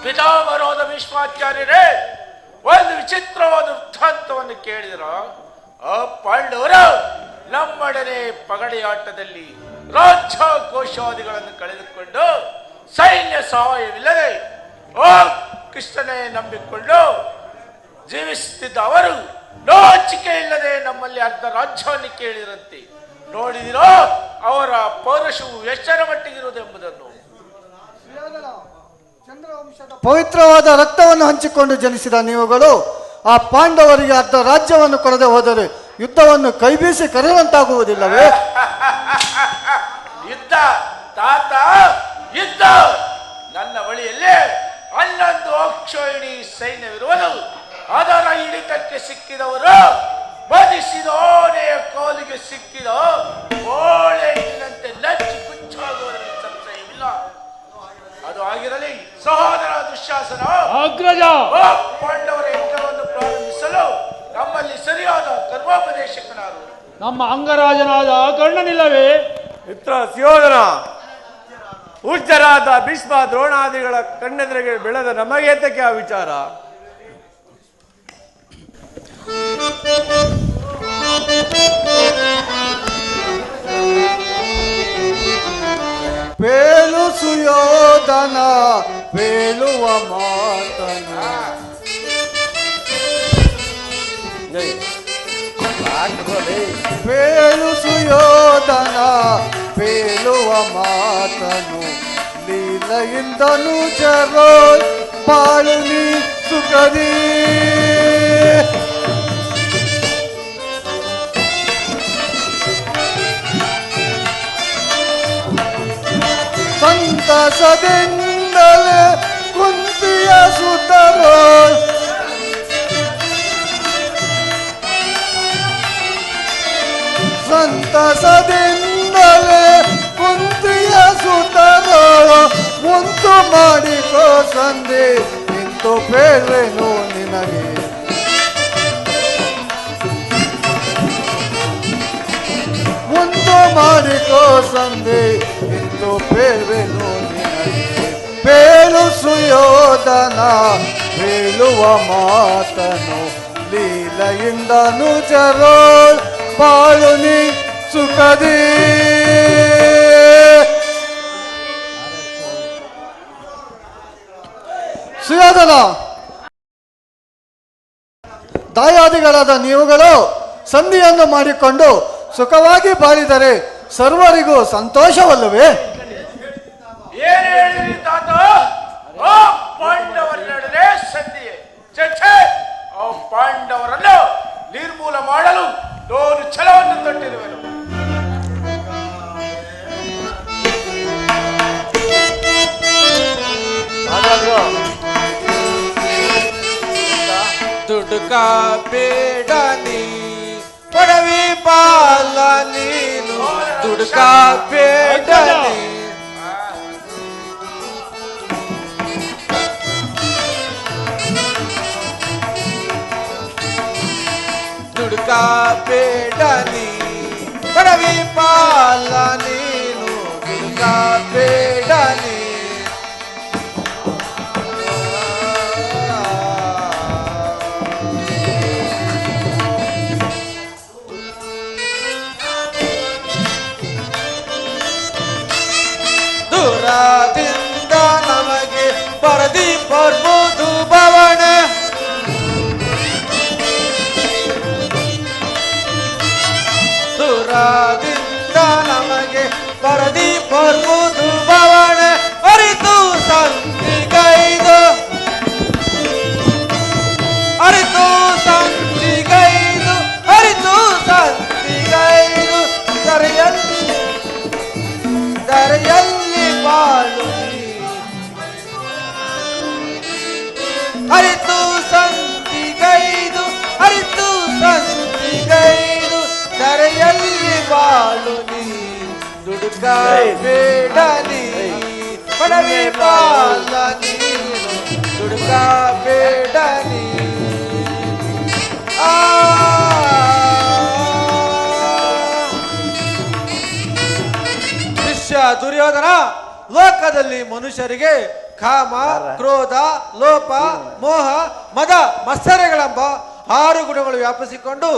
Speaker 4: ಪಿತಾಮಹರಾದ ಭೀಷ್ಮಾಚಾರ್ಯರೇ, ಒಂದು ವಿಚಿತ್ರವಾದ ವೃತ್ತಾಂತವನ್ನು ಕೇಳಿದರ ಆ ಪಾಂಡವರು ನಮ್ಮೊಡನೆ ಪಗಡೆಯಾಟದಲ್ಲಿ ರಾಜ್ಯ ಕೋಶಾದಿಗಳನ್ನು ಕಳೆದುಕೊಂಡು ಸೈನ್ಯ ಸಹಾಯವಿಲ್ಲದೆ ಆ ಕೃಷ್ಣನೇ ನಂಬಿಕೊಂಡು ಜೀವಿಸುತ್ತಿದ್ದ ಅವರು ನಾಚಿಕೆ ಇಲ್ಲದೆ ನಮ್ಮಲ್ಲಿ ಅರ್ಧ ರಾಜ್ಯವನ್ನು ಕೇಳಿರಂತೆ ನೋಡಿದಿರೋ ಅವರ ಪೌರುಷವು ಎಷ್ಟರ ಮಟ್ಟಿಗಿರುವುದೆಂಬುದನ್ನು.
Speaker 5: ಪವಿತ್ರವಾದ ರಕ್ತವನ್ನು ಹಂಚಿಕೊಂಡು ಜನಿಸಿದ ನೀವುಗಳು ಆ ಪಾಂಡವರಿಗೆ ಅರ್ಧ ರಾಜ್ಯವನ್ನು ಕೊಡದೆ ಹೋದರೆ ಯುದ್ಧವನ್ನು ಕೈಬೀಸಿ ಕರೆಯುವಂತಾಗುವುದಿಲ್ಲವೇ?
Speaker 4: ಯುದ್ಧ ತಾತ, ಯುದ್ಧ ನನ್ನ ಬಳಿಯಲ್ಲಿ 11 ಅಕ್ಷೋಹಿಣಿ ಸೈನ್ಯವಿರುವುದು. ಅದರ ಹಿಡಿತಕ್ಕೆ ಸಿಕ್ಕಿದವರು ಬದಿಸಿದ ಆನೆಯ ಕಾಲಿಗೆ ಸಿಕ್ಕಿದ ಓಳೆಗಿನಂತೆ ನಚ್ಚಿ ಕುಚ್ಚಾಗುವುದರಲ್ಲಿ ಸಂಶಯವಿಲ್ಲ. ಅದು ಆಗಿರಲಿ ಸಹೋದರ ದುಶ್ಯಾಸನ,
Speaker 6: ಅಗ್ರಜ,
Speaker 4: ಪಾಂಡವರ ಯುದ್ಧವನ್ನು ಪ್ರಾರಂಭಿಸಲು ನಮ್ಮಲ್ಲಿ ಸರಿಯಾದ ಧರ್ಮೋಪದೇಶಕನಾರು
Speaker 6: ನಮ್ಮ ಅಂಗರಾಜನಾದ ಕರ್ಣನಿಲ್ಲವೇ?
Speaker 2: ಮಿತ್ರ ಸುಯೋಧನ, ಪೂಜ್ಯರಾದ ಭೀಷ್ಮ ದ್ರೋಣಾದಿಗಳ ಕಣ್ಣೆದುರಿಗೆ ಬೆಳೆದ ನಮಗೇತಕ್ಕೆ ಆ ವಿಚಾರ?
Speaker 5: ಪೇಲು ಸುಯೋಧನ ಪೇಳುವ ಮಾತನು, ಪೇಲು ಸುಯೋಧನ ಪೇಳುವ ಮಾತನು, ಲೀಲೆಯಿಂದನು ಜರೋ ಬಾಳು ನೀ ಸುಖದಿ. ಸಂತ ಸಂತಸದಿಂದಲೇ ಕುಂತಿಯ ಸುತರೋ ಸಂತಸದಿಂದಲೇ ಕುಂತಿಯ ಸುತರೋ ಮುಂತು ಮಾಡಿಕೋ ಸಂಧಿ ನಿಂತು ಬೇರೆನು ನಿನಗೆ ಮುಂದು ಮಾಡಿಕೋ ಸಂಧಿ ನಿಂತು ಬೇರೆನು ನಿನಗೆ ಬೇಲು ಸುಯೋಧನ ಬೇಳುವ ಮಾತನು ಲೀಲೆಯಿಂದನು ಜರೋ ಬಾಳು ನೀ ಸುಖದಿ ಸುಯೋಧನ ದಾಯಾದಿಗಳಾದ ನೀವುಗಳು ಸಂಧಿಯನ್ನು ಮಾಡಿಕೊಂಡು ಸುಖವಾಗಿ ಬಾಳಿದರೆ ಸರ್ವರಿಗೂ ಸಂತೋಷವಲ್ಲವೇ?
Speaker 4: ಏನ್ ಹೇಳಿದ್ರಿ ತಾತ? ಆ ಪಾಂಡವರೊಡನೆ ಸಂಧಿಯೇ ಚರ್ಚೆ. ಆ ಪಾಂಡವರನ್ನು ನಿರ್ಮೂಲ ಮಾಡಲು ನಾನು ಛಲವನ್ನು ತೊಟ್ಟಿರುವೆನು.
Speaker 2: ದುಡುಕ ಬೇಡ ನೀ ಪಡವಿ ಪಾಲ ನೀನು ದುಡುಕ ಬೇಡ ನೀ ದುಡುಕ ಬೇಡ ನೀ ಪಡವಿ ಪಾಲ ನೀನು ದುಡುಕ ಬೇಡ ನೀ ದೂರದಿಂದ ನಮಗೆ ಪರದಿ ಬರ್ಬೋದು ಭವನ ದೂರದಿಂದ ನಮಗೆ ಪರದಿ ಬರ್ಬೋದು ಭವನ ಅರಿತು ಸಂಧಿಗೈದು ಅರಿತು ಸಂಧಿಗೈದು ಅರಿತು ಸಂಧಿಗೈದು ದರೆಯಲ್ಲಿ ಬಾಳು ಅರಿತು ಸಂಧಿಗೈದು ಅರಿತು ಸಂಧಿಗೈದು ದರೆಯಲ್ಲಿ ಬಾಳು ನೀ ದುಡುಕ ಬೇಡ ನೀ ಪಡವೆ ಬಾಲ ನೀನು ದುಡುಕ ಬೇಡ ನೀ ಶಿಷ್ಯ ದುರ್ಯೋಧನ ಲೋಕದಲ್ಲಿ ಮನುಷ್ಯರಿಗೆ ಕಾಮ ಕ್ರೋಧ ಲೋಪ ಮೋಹ ಮದ ಮತ್ಸರಗಳೆಂಬ 6 ಗುಣಗಳು ವ್ಯಾಪಿಸಿಕೊಂಡು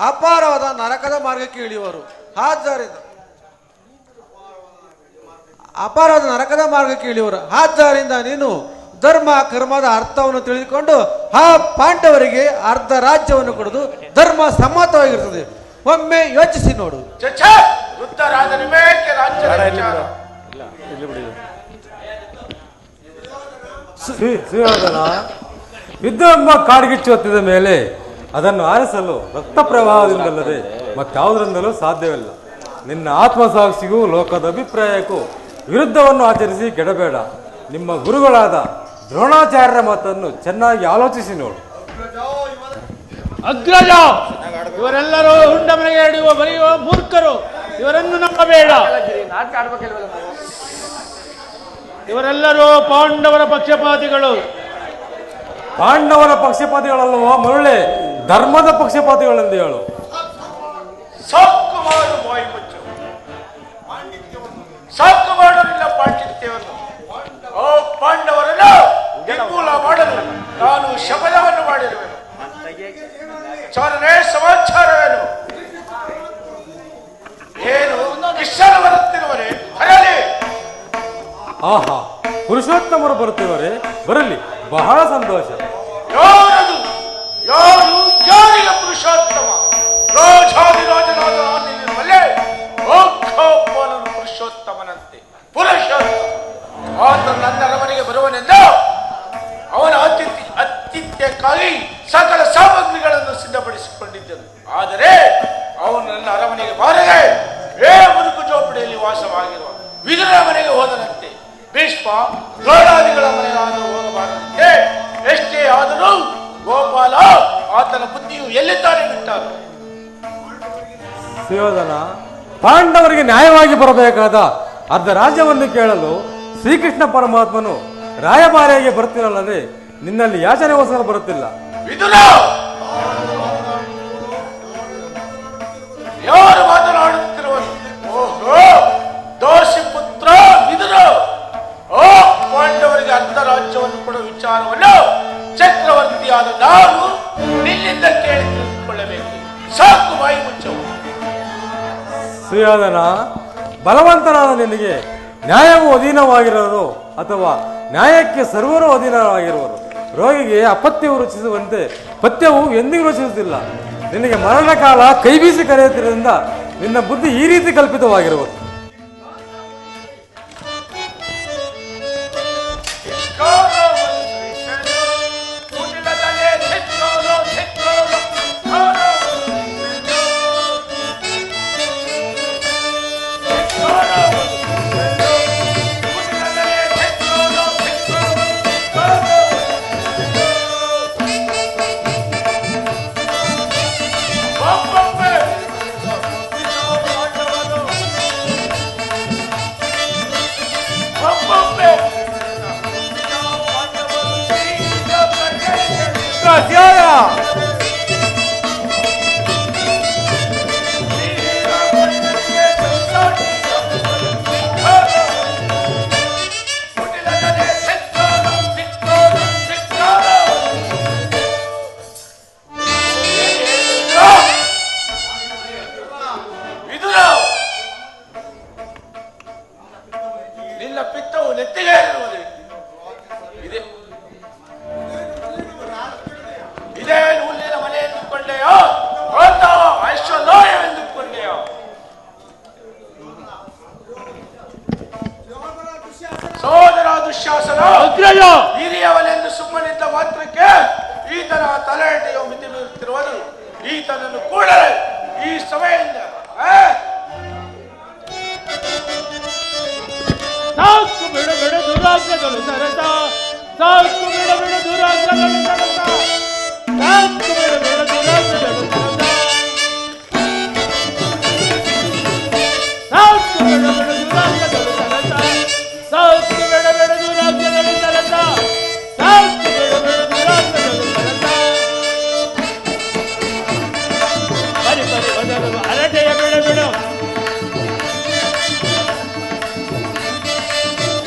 Speaker 2: ಅಪಾರವಾದ ನರಕದ ಮಾರ್ಗಕ್ಕೆ ಇಳಿಯುವರು. ಆದ್ದರಿಂದ ನೀನು ಧರ್ಮ ಕರ್ಮದ ಅರ್ಥವನ್ನು ತಿಳಿದುಕೊಂಡು ಆ ಪಾಂಡವರಿಗೆ ಅರ್ಧ ರಾಜ್ಯವನ್ನು ಕೊಡುವುದು ಧರ್ಮ ಸಮ್ಮತವಾಗಿರುತ್ತದೆ. ಒಮ್ಮೆ ಯೋಚಿಸಿ ನೋಡು.
Speaker 4: ಚರ್ಚೆ ವೃದ್ಧರಾದ ನಿಮೇಕೆ ರಾಜ್ಯದ ವಿಚಾರ.
Speaker 1: ಸುಯೋಧನ, ಯುದ್ಧವೆಂಬ ಕಾಡ್ಗಿಚ್ಚು ಹೊತ್ತಿದ ಮೇಲೆ ಅದನ್ನು ಆರಿಸಲು ರಕ್ತ ಪ್ರವಾಹದಿಂದಲ್ಲದೆ ಮತ್ತಾವುದರಿಂದಲೂ ಸಾಧ್ಯವಿಲ್ಲ. ನಿನ್ನ ಆತ್ಮಸಾಕ್ಷಿಗೂ ಲೋಕದ ಅಭಿಪ್ರಾಯಕ್ಕೂ ವಿರುದ್ಧವನ್ನು ಆಚರಿಸಿ ಕೆಡಬೇಡ. ನಿಮ್ಮ ಗುರುಗಳಾದ ದ್ರೋಣಾಚಾರ್ಯರ ಮಾತನ್ನು ಚೆನ್ನಾಗಿ ಆಲೋಚಿಸಿ ನೋಡು.
Speaker 6: ಅಗ್ರಜ, ಇವರೆಲ್ಲರೂ ಹುಂಡ ಮನೆಗೆ ಹಿಡಿಯುವ ಬರೆಯುವ ಮೂರ್ಖರು, ಇವರನ್ನು ನಂಬಬೇಡ. ಇವರೆಲ್ಲರೂ ಪಾಂಡವರ ಪಕ್ಷಪಾತಿಗಳು.
Speaker 1: ಪಾಂಡವರ ಪಕ್ಷಪಾತಿಗಳಲ್ಲವೋ ಮರುಳೆ, ಧರ್ಮದ ಪಕ್ಷಪಾತಿಗಳೆಂದು ಹೇಳು.
Speaker 4: ಸಾಕು ಮಾಡು ಬಾಯಿ ಮುಚ್ಚು. ಸಾಕು ಮಾಡಲಿಲ್ಲ ಪಾಂಡಿತ್ಯವನ್ನು. ಓ ಪಾಂಡವರನ್ನು ನಿರ್ಮೂಲ ಮಾಡಲು ನಾನು ಶಪಥವನ್ನು ಮಾಡಿರುವೆನು. ಚಾರನೇ ಸಮಾಚಾರವೇನು? ಏನು ಕಿಶನ ಬರುತ್ತಿರುವರೆ ಬರಲಿ.
Speaker 1: ಆಹಾ, ಪುರುಷೋತ್ತಮರು ಬರುತ್ತಿವರೇ, ಬರಲಿ, ಬಹಳ ಸಂತೋಷ.
Speaker 4: ಯಾರದು? ಯಾರಿಗೆ ಪುರುಷೋತ್ತಮ? ರಾಜಾದಿರಾಜನಾದ ನಿನ್ನಲ್ಲೇ ಓಖೋಪನನು ಪುರುಷೋತ್ತಮನಂತೆ. ಪುರುಷೋತ್ತಮ ಆತ ನನ್ನ ಅರಮನೆಗೆ ಬರುವನೆಂದು ಅವನ ಅತಿಥ್ಯಕ್ಕಾಗಿ ಸಕಲ ಸಾಮಗ್ರಿಗಳನ್ನು ಸಿದ್ಧಪಡಿಸಿಕೊಂಡಿದ್ದನು. ಆದರೆ ಅವನು ನನ್ನ ಅರಮನೆಗೆ ಬಾರದೆ ಮುದುಕು ಜೋಪಡಿಯಲ್ಲಿ ವಾಸವಾಗಿರುವ ವಿದುರ ಮನೆಗೆ ಹೋದನಂತೆ. ದ್ರೋಣಾದಿಗಳ ಮನೆಯಾದರೂ ಹೋಗಬಾರದಂತೆ. ಎಷ್ಟೇ ಆದರೂ ಗೋಪಾಲ ಆತನ ಬುದ್ಧಿಯು ಎಲ್ಲಿದ್ದಾನೆ ಬಿಟ್ಟಾರು.
Speaker 1: ಸುಯೋಧನ, ಪಾಂಡವರಿಗೆ ನ್ಯಾಯವಾಗಿ ಬರಬೇಕಾದ ಅರ್ಧ ರಾಜ್ಯವನ್ನು ಕೇಳಲು ಶ್ರೀಕೃಷ್ಣ ಪರಮಾತ್ಮನು ರಾಯಭಾರಿಯಾಗಿ ಬರ್ತಿರಲ್ಲದೆ ನಿನ್ನಲ್ಲಿ ಯಾಚನೆಗೋಸ್ಕರ ಬರುತ್ತಿಲ್ಲ.
Speaker 4: ವಿದುರ, ಯಾರು ಮಾತನಾಡುತ್ತಿರುವರು? ಓಹೋ, ದೋಷಿ ಪುತ್ರ ವಿದುರ. ಓ, ಪಾಂಡವರಿಗೆ ಅರ್ಧ ರಾಜ್ಯವನ್ನು ಕೊಡುವ ವಿಚಾರವನ್ನು ಚಕ್ರವರ್ತಿಯಾದ ನಾನು ನಿನ್ನಿಂದ ಕೇಳಿ ತಿಳಿದುಕೊಳ್ಳಬೇಕು. ಸಾಕು, ಬಾಯಿ ಮುಚ್ಚವು.
Speaker 1: ಸುಯೋಧನ, ಬಲವಂತನಾದ ನಿನಗೆ ನ್ಯಾಯವು ಅಧೀನವಾಗಿರುವುದು ಅಥವಾ ನ್ಯಾಯಕ್ಕೆ ಸರ್ವರು ಅಧೀನವಾಗಿರುವರು. ರೋಗಿಗೆ ಅಪತ್ಯವು ರುಚಿಸುವಂತೆ ಪಥ್ಯವು ಎಂದಿಗೂ ರುಚಿಸುವುದಿಲ್ಲ. ನಿನಗೆ ಮರಣ ಕಾಲ ಕೈ ಬೀಸಿ ಕರೆಯುತ್ತಿರುವುದರಿಂದ ನಿನ್ನ ಬುದ್ಧಿ ಈ ರೀತಿ ಕಲ್ಪಿತವಾಗಿರುವುದು.
Speaker 4: ನಿನ್ನ ಪಿತ್ತವು ನೆತ್ತಿಗೆ ಇರುವುದು. ಇದೇ ಹುಲ್ಲಿನ ಮನೆ ಎಂದುಕೊಂಡೆಯೋ ಅಥವಾ ಐಶ್ವರ್ಯವೆಂದುಕೊಂಡೆಯೋ? ಸೋದರ ದುಶ್ಯಾಸನ ಹಿರಿಯವನೆಂದು ಸುಮ್ಮನಿದ್ದ ಮಾತ್ರಕ್ಕೆ ಈತನ ತಲೆಹೆಟೆಯು ಮಿತಿ ಮೀರುತ್ತಿರುವುದು. ಈತನನ್ನು ಕೂಡಲೇ ಈ ಸಭೆಯಿಂದ
Speaker 6: ಸಾಕು, ಬಿಡು ಬಿಡು ದುರಾಗ್ರಗಳು ಸರಸ. ಸಾಕು, ಬಿಡು ಬಿಡು ದುರಾಗ್ರಗಳು ಸರಸ. ಸಾಕು, ಬಿಡು ಬಿಡು ದುರಾಗ್ರಗಳು ಸರಸ. ಸಾಕು, ಬಿಡು ಬಿಡು ದುರಾಗ್ರಗಳು ಸರಸ. ಸಾಕು, ಬಿಡು ಬಿಡು ದುರಾಗ್ರಗಳು ಸರಸ. ಸಾಕು, ಬಿಡು ಬಿಡು ದುರಾಗ್ರಗಳು ಸರಸ. ಬರಿ ಬರಿ ಬದಲು ಅರಟೆಯ ಬಿಡು ಬಿಡು.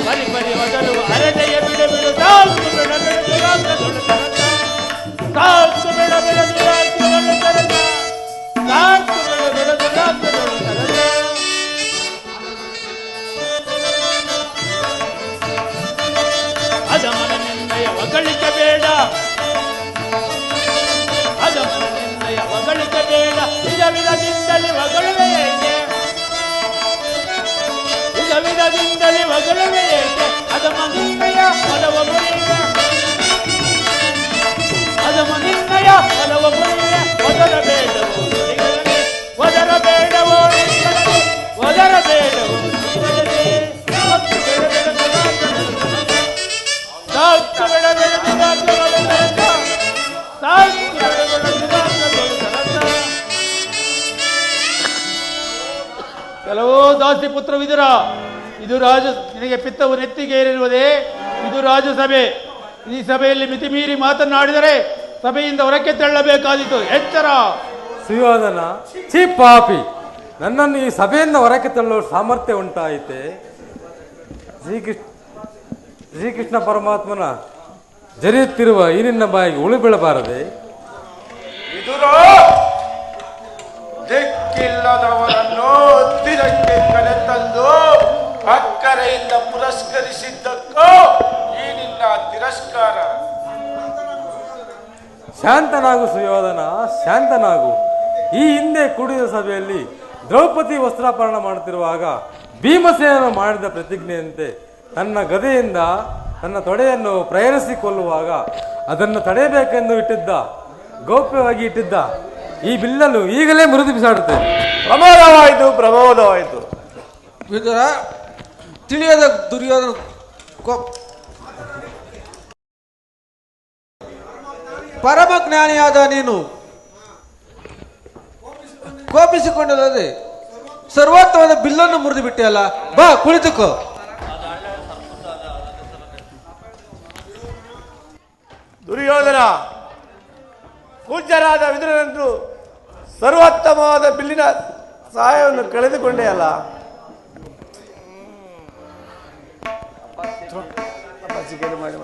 Speaker 6: ಬರಿ ಬರಿ ಮೊದಲು ಅರಟೆಯ ಬಿಡು ಬಿಡು. ಸಾಕು, ಬಿಡು ಬಿಡು ದುರಾಗ್ರಗಳು ಸರಸ. ಸಾಕು, ಬಿಡು ಬಿಡು ದುರಾಗ್ರಗಳು ಸರಸ. ಸಾಕು, ಬಿಡು ಬಿಡು ದುರಾಗ್ರಗಳು ಸರಸ. ಅದಮನ ನಿನ್ನಯ ಹೊಗಳಿಕೆ ಬೇಡ. ಅದಮನ ನಿನ್ನಯ ಹೊಗಳಿಕೆ ಬೇಡ. ವಿಧ ವಿಧದಿಂದಲೇ ಹೊಗಳುವೆ ಏಕೆ? ವಿಧ ವಿಧದಿಂದಲೇ ಹೊಗಳುವೆ ಏಕೆ? ಅದಮ ನಿನ್ನಯ ಪದವ ಮುರಿವೆ. ಅದಮ ನಿನ್ನಯ ಪದವ ಮುರಿವೆ. ಒದರ ಬೇಡವೋ ನುಡಿಗಳೇ, ಒದರ ಬೇಡವೋ ನಿನ್ನಗಳೇ, ಒದರ ಬೇಡವೋ ನುಡಿಗಳೇ. ಸಾಕು, ಬಿಡು ಬಿಡು ದುರಾಗ್ರಗಳು ಸರಸ. ಸಾಕು, ಬಿಡು ಬಿಡು ದುರಾಗ್ರಗಳು ಸರಸ. ಸಾಕು, ಬಿಡು ಬಿಡು ದುರಾಗ್ರಗಳು ಸರಸ. ಕೆಲವು ದಾಸಿ ಪುತ್ರ ವಿದುರ, ಇದು ರಾಜ ನಿನಗೆ ಪಿತ್ತವು ನೆತ್ತಿಗೆ ಏರಿರುವುದೇ? ಇದು ರಾಜಸಭೆ. ಈ ಸಭೆಯಲ್ಲಿ ಮಿತಿ ಮೀರಿ ಮಾತನಾಡಿದರೆ ಸಭೆಯಿಂದ ಹೊರಕ್ಕೆ ತಳ್ಳಬೇಕಾದೀತು. ಎಚ್ಚರ.
Speaker 1: ಸುಯೋಧನ, ಛೀ ಪಾಪಿ, ನನ್ನನ್ನು ಈ ಸಭೆಯಿಂದ ಹೊರಕ್ಕೆ ತಳ್ಳುವ ಸಾಮರ್ಥ್ಯ ಉಂಟಾಯಿತೆ? ಶ್ರೀಕೃಷ್ಣ ಪರಮಾತ್ಮನ ಜರಿಯುತ್ತಿರುವ ಈ ನಿನ್ನ ಬಾಯಿಗೆ ಉಳಿ ಬೀಳಬಾರದೆ?
Speaker 4: ವಿದುರ, ದಿಕ್ಕಿಲ್ಲದವರನ್ನು ದಿನಕ್ಕೆ ಕರೆತಂದು ಅಕ್ಕರೆಯಿಂದ ಪುರಸ್ಕರಿಸಿದ್ದಕ್ಕೂ ಈ ನಿನ್ನ ತಿರಸ್ಕಾರ.
Speaker 1: ಶಾಂತನಾಗು ಸುಯೋಧನ, ಶಾಂತನಾಗು. ಈ ಹಿಂದೆ ಕೂಡಿದ ಸಭೆಯಲ್ಲಿ ದ್ರೌಪದಿ ವಸ್ತ್ರಾಪರಣ ಮಾಡುತ್ತಿರುವಾಗ ಭೀಮಸೇನ ಮಾಡಿದ ಪ್ರತಿಜ್ಞೆಯಂತೆ ತನ್ನ ಗದೆಯಿಂದ ತನ್ನ ತೊಡೆಯನ್ನು ಪ್ರಯಾಣಿಸಿಕೊಳ್ಳುವಾಗ ಅದನ್ನು ತಡೆಯಬೇಕೆಂದು ಇಟ್ಟಿದ್ದ, ಗೌಪ್ಯವಾಗಿ ಇಟ್ಟಿದ್ದ ಈ ಬಿಲ್ಲನ್ನು ಈಗಲೇ ಮುರಿದು ಬಿಸಾಡುತ್ತೇನೆ.
Speaker 3: ಪ್ರಮೋದವಾಯಿತು, ಪ್ರಮೋದವಾಯಿತು.
Speaker 2: ವಿದುರ, ತಿಳಿಯದ ದುರ್ಯೋಧನ ಪರಮ ಜ್ಞಾನಿಯಾದ ನೀನು ಕೋಪಿಸಿಕೊಂಡಲ್ಲದೆ ಸರ್ವೋತ್ತಮದ ಬಿಲ್ಲನ್ನು ಮುರಿದು ಬಿಟ್ಟೆಯಲ್ಲ, ಬಾ ಕುಳಿತುಕೋ.
Speaker 3: ದುರ್ಯೋಧನ, ಪೂಜ್ಯರಾದ ವಿದುರನನ್ನು ಸರ್ವೋತ್ತಮವಾದ ಬಿಲ್ಲಿನ ಸಹಾಯವನ್ನು ಕಳೆದುಕೊಂಡೇ ಅಲ್ಲ.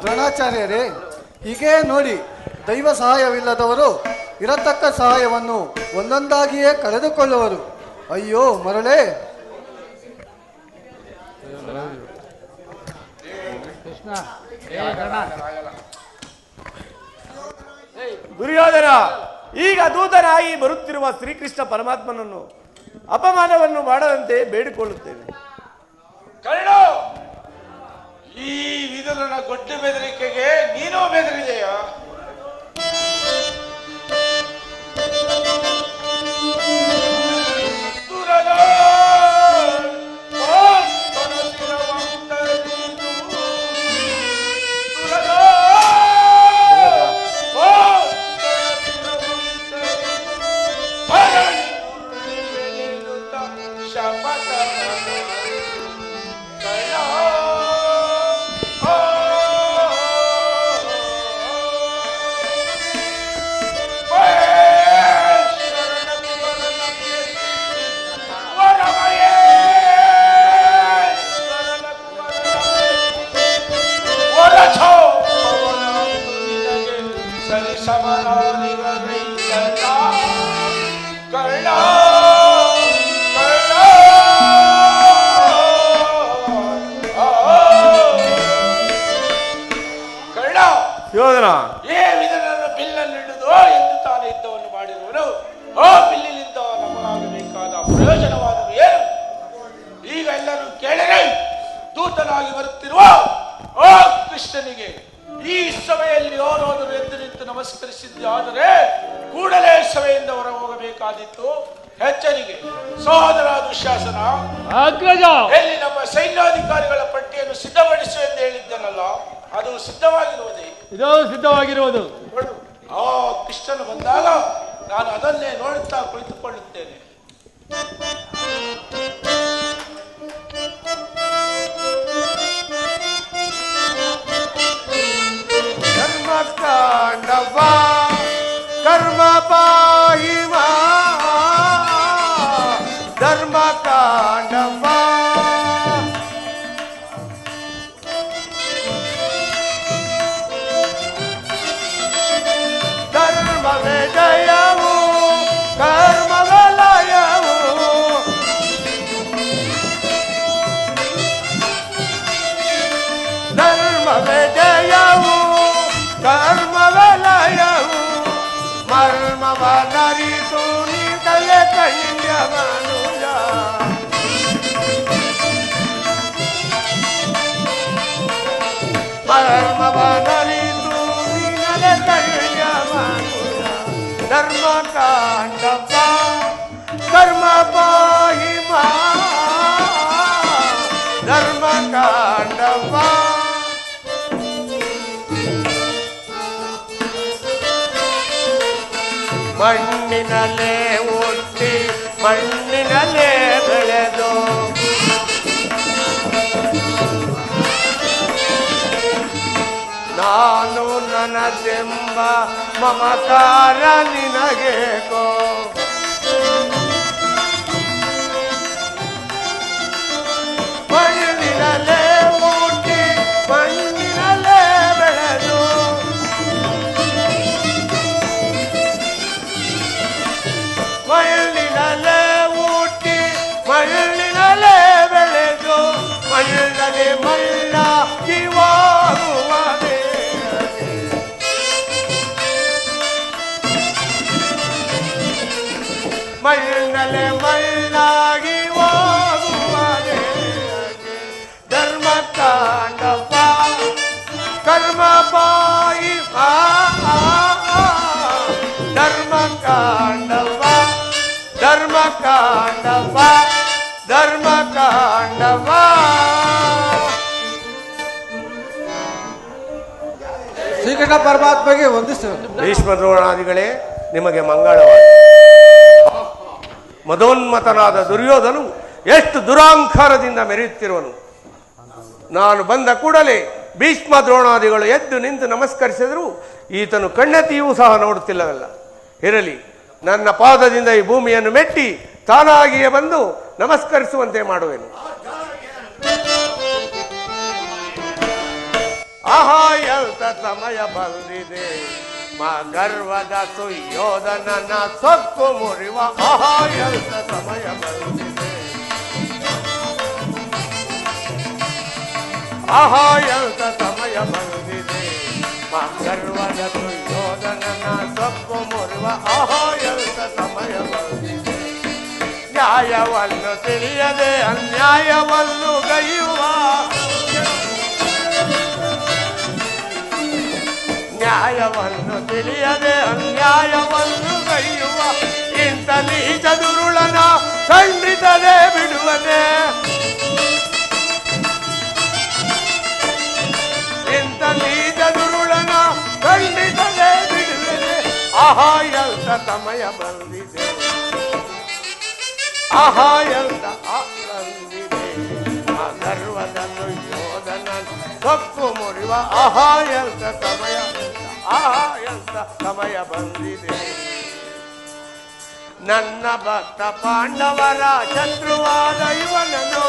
Speaker 5: ದ್ರೋಣಾಚಾರ್ಯರೇ, ಹೀಗೆ ನೋಡಿ, ದೈವ ಸಹಾಯವಿಲ್ಲದವರು ಇರತಕ್ಕ ಸಹಾಯವನ್ನು ಒಂದೊಂದಾಗಿಯೇ ಕಳೆದುಕೊಳ್ಳುವರು. ಅಯ್ಯೋ ಮರಳೇ.
Speaker 3: ದುರ್ಯೋಧನ, ಈಗ ದೂತನಾಗಿ ಬರುತ್ತಿರುವ ಶ್ರೀಕೃಷ್ಣ ಪರಮಾತ್ಮನನ್ನು ಅಪಮಾನವನ್ನು ಮಾಡದಂತೆ ಬೇಡಿಕೊಳ್ಳುತ್ತೇನೆ.
Speaker 4: ಕರ್ಣ, ಈ ವಿದುರನ ಗೊಡ್ಡ ಬೆದರಿಕೆಗೆ ನೀನೂ ಬೆದರಿದೆಯಾ?
Speaker 3: ಯೋಧನ,
Speaker 4: ಏ ವಿಧನನ್ನು ಬಿಲ್ಲನ್ನು ಹಿಡಿದು ಎಂದು ತಾನೇ ಯುದ್ಧವನ್ನು ಮಾಡಿರುವನು. ಆ ಬಿಲ್ಲಿನಿಂದ ನಮಗಾಗಬೇಕಾದ ಪ್ರಯೋಜನವಾದರೂ ಏನು? ಈಗ ಎಲ್ಲರೂ ಕೇಳಿರಿ. ದೂತನಾಗಿ ಬರುತ್ತಿರುವ ಆ ಕೃಷ್ಣನಿಗೆ ಈ ಸಭೆಯಲ್ಲಿ ಯಾರಾದರೂ ಎದ್ದು ನಿಂತು ನಮಸ್ಕರಿಸಿದ್ದೆ ಆದರೆ ಕೂಡಲೇ ಸಭೆಯಿಂದ ಹೊರ ಹೋಗಬೇಕಾದಿತ್ತು. ಎಚ್ಚರಿಕೆ ಸಹೋದರ ದುಶ್ಯಾಸನ,
Speaker 6: ಅಗ್ರಜ,
Speaker 4: ಎಲ್ಲಿ ನಮ್ಮ ಸೈನ್ಯಾಧಿಕಾರಿಗಳ ಪಟ್ಟಿಯನ್ನು ಸಿದ್ಧಪಡಿಸು ಎಂದು ಹೇಳಿದ್ದನಲ್ಲ, ಅದು ಸಿದ್ಧವಾಗಿರುವುದೇ?
Speaker 6: ಇದು ಸಿದ್ಧವಾಗಿರುವುದು.
Speaker 4: ಆ ಕೃಷ್ಣನು ಬಂದಾಗ ನಾನು ಅದನ್ನೇ ನೋಡುತ್ತಾ ಕುಳಿತುಕೊಳ್ಳುತ್ತೇನೆ.
Speaker 3: ಕರ್ಮಕಾಂಡವ ಕರ್ಮ ಪಾಹಿಮ ಧರ್ಮಕಾಂಡವ ಧರ್ಮವೇ ಜಯವು ಕರ್ಮವಲಯವು ಧರ್ಮವೇ ಜಯವು ಕರ್ಮವಲಯವು ಮರ್ಮವನರಿತು ನಿಂತಲೆ ಕಂಡ್ಯ ಮನುಜ ಮರ್ಮವನರಿತು ನಿನಲೆ ಕಂಡ್ಯ ಮನುಜ ಧರ್ಮಕಾಂಡವ ಕರ್ಮ ಪಾಹಿಮ ಧರ್ಮಕಾಂಡವ ಮಣ್ಣಿನಲ್ಲೇ ಹುಟ್ಟಿ ಮಣ್ಣಿನಲ್ಲೇ ಬೆಳೆದು ನಾನು ನನ್ನದೆಂಬ ಮಮಕಾರ ನಿನಗೇಕೋ ಮಣ್ಣಿನಲ್ಲೇ ಹುಟ್ಟಿ ಮಣ್ಣಿನಲ್ಲೇ ಬೆಳೆದು ಮಣ್ಣಿನಲ್ಲೇ ಹುಟ್ಟಿ ಮಣ್ಣಿನಲ್ಲೇ ಬೆಳೆದು ಮಣ್ಣಲ್ಲೇ ಮಣ್ಣಾಗಿ ಹೋಗುವುದೇ ಮಣ್ಣಲ್ಲೇ ಮಣ್ಣಾಗಿ ಹೋಗುವುದೇ ಧರ್ಮಕಾಂಡವ ಕರ್ಮ ಪಾಯಿ ಧರ್ಮಕಾಂಡವ ಧರ್ಮಕಾಂಡವ ಧರ್ಮಕಾಂಡವ
Speaker 2: ಶ್ರೀಕೃಷ್ಣ ಪರಮಾತ್ಮಗೆ ವಂದಿಸುವುದು.
Speaker 3: ಭೀಷ್ಮ ದ್ರೋಣಾದಿಗಳೇ, ನಿಮಗೆ ಮಂಗಳವಾದ. ಮದೋನ್ಮತನಾದ ದುರ್ಯೋಧನು ಎಷ್ಟು ದುರಾಂಕಾರದಿಂದ ಮೆರೆಯುತ್ತಿರುವನು. ನಾನು ಬಂದ ಕೂಡಲೇ ಭೀಷ್ಮ ದ್ರೋಣಾದಿಗಳು ಎದ್ದು ನಿಂತು ನಮಸ್ಕರಿಸಿದರೂ ಈತನು ಕಣ್ಣೆತ್ತಿಯೂ ಸಹ ನೋಡುತ್ತಿಲ್ಲವಲ್ಲ. ಇರಲಿ, ನನ್ನ ಪಾದದಿಂದ ಈ ಭೂಮಿಯನ್ನು ಮೆಟ್ಟಿ ತಾನಾಗಿಯೇ ಬಂದು ನಮಸ್ಕರಿಸುವಂತೆ ಮಾಡುವೆನು. ಆಹಾ ಎಂತ ಸಮಯ ಬಂದಿದೆ, ಗರ್ವದ ಸುಯೋಧನನ ಸೊಕ್ಕು ಮುರಿವ. ಆಹಾ ಎಂತ ಸಮಯ ಬಂದಿದೆ, ಆಹಾ ಎಂತ ಸಮಯ ಬಂದಿದೆ, ಗರ್ವದ ಸುಯೋಧನನ ಸೊಕ್ಕು ಮುರಿವ. ಆಹಾ ಎಂತ ಸಮಯ ಬಂದಿದೆ, ನ್ಯಾಯವನ್ನು ತಿಳಿಯದೆ ಅನ್ಯಾಯವನ್ನು ಗೈಯುವ. ನ್ಯಾಯವನ್ನು ತಿಳಿಯದೆ ಅನ್ಯಾಯವನ್ನು ಗೈಯುವ ಇಂಥ ನೀಚ ದುರುಳನ ಖಂಡಿತದೆ ಬಿಡುವನೆ. ಇಂಥ ನೀಚ ದುರುಳನ ಖಂಡಿತದೆ ಬಿಡುವನೆ. ಆಹಾ ಎಂತ ಸಮಯ ಬಂದಿದೆ, ಆಹಾ ಎಂತ ಬಂದಿದೆ, ಗರ್ವದ ಯೋಧನ ಸೊಕ್ಕು ಮುರಿವ. ಆಹಾ ಎಂತ ಸಮಯ, ಆಹಾ ಎಂತ ಸಮಯ ಬಂದಿದೆ. ನನ್ನ ಭಕ್ತ ಪಾಂಡವರ ಶತ್ರುವಾದ ಇವನನು,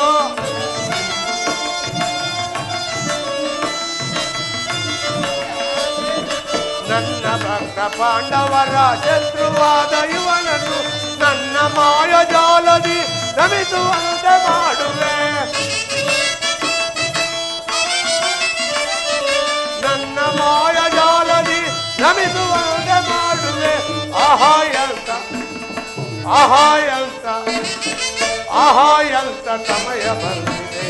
Speaker 3: ನನ್ನ ಭಕ್ತ ಪಾಂಡವರ ಶತ್ರುವಾದ ಇವನನ್ನು ನನ್ನ ಮಾಯ ಜಾಲದಿ ನಮಿಸುವಂತೆ ಮಾಡುವೆ. ನನ್ನ ಮಾಯ ಜಾಲದಿ ನಮಿಸುವಂತೆ ಮಾಡುವೆ. ಆಹಾ ಎಂತ, ಆಹಾ ಎಂತ, ಆಹಾ ಎಂತ ಸಮಯ ಬಂದಿದೆ,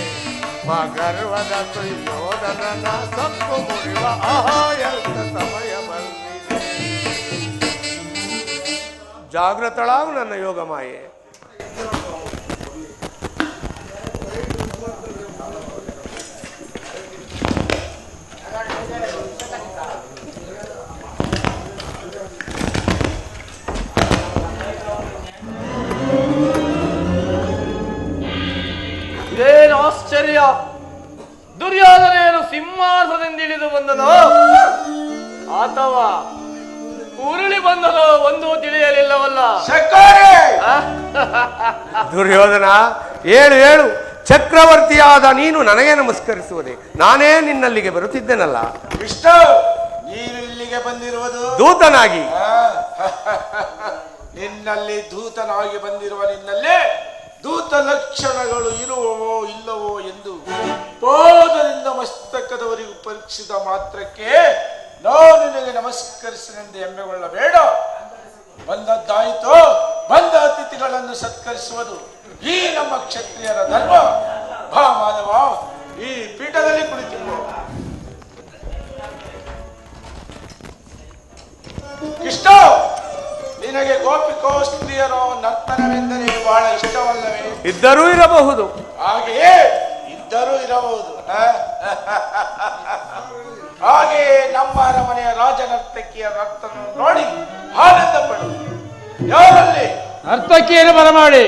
Speaker 3: ಗರ್ವದ ಸುಯೋಧನನ ಸೊಕ್ಕು ಮುರಿವ. ಆಹಾ ಎಂತ ಸಮಯ ಬಂದಿದೆ. ಜಾಗೃತಳಾಗು ನನ್ನ ಯೋಗ ಮಾಯೆ.
Speaker 6: ಇದೇನು ಆಶ್ಚರ್ಯ! ದುರ್ಯೋಧನೇನು ಸಿಂಹಾಸನದಿಂದ ಇಳಿದು ಬಂದನೋ ಅಥವಾ ಉರುಳಿ ಬಂದನೋ ಒಂದೂ ತಿಳಿಯಲಿಲ್ಲವಲ್ಲ.
Speaker 3: ದುರ್ಯೋಧನ, ಏಳು ಏಳು, ಚಕ್ರವರ್ತಿಯಾದ ನೀನು ನನಗೆ ನಮಸ್ಕರಿಸುವುದೇ? ನಾನೇ ನಿನ್ನಲ್ಲಿಗೆ ಬರುತ್ತಿದ್ದೇನಲ್ಲ.
Speaker 4: ವಿಷ್ಣು, ನೀನು ಇಲ್ಲಿಗೆ ಬಂದಿರುವುದು
Speaker 3: ದೂತನಾಗಿ.
Speaker 4: ನಿನ್ನಲ್ಲಿ ದೂತನಾಗಿ ಬಂದಿರುವ ನಿನ್ನಲ್ಲಿ ದೂತ ಲಕ್ಷಣಗಳು ಇರುವವೋ ಇಲ್ಲವೋ ಎಂದು ಪಾದದಿಂದ ಮಸ್ತಕದವರೆಗೂ ಪರೀಕ್ಷಿಸಿದ ಮಾತ್ರಕ್ಕೆ ನಾನು ನಿನಗೆ ನಮಸ್ಕರಿಸಿನೆಂದು ಹೆಮ್ಮೆಗೊಳ್ಳಬೇಡ. ಬಂದದ್ದಾಯಿತು, ಬಂದ ಅತಿಥಿಗಳನ್ನು ಸತ್ಕರಿಸುವುದು ಈ ನಮ್ಮ ಕ್ಷತ್ರಿಯರ ಧರ್ಮ. ಬಾ ಮಾಧವ, ಈ ಪೀಠದಲ್ಲಿ ಕುಳಿತಿರುವ ಕೃಷ್ಣ, ನಿನಗೆ ಗೋಪಿಕೋಸ್ತ್ರೀಯರೋ ನರ್ತನವೆಂದರೆ ಬಹಳ ಇಷ್ಟವಲ್ಲವೇ?
Speaker 3: ಇದ್ದರೂ ಇರಬಹುದು.
Speaker 4: ಹಾಗೆಯೇ ಇದ್ದರೂ ಇರಬಹುದು. ಹಾಗೆಯೇ ನಮ್ಮ ಅರಮನೆಯ ರಾಜನರ್ತಕಿಯ ನರ್ತನ ನೋಡಿ ಆನಂದ ಪಡು. ಯಾರಲ್ಲಿ
Speaker 6: ನರ್ತಕಿಯನ್ನು ಬರಮಾಡಿ.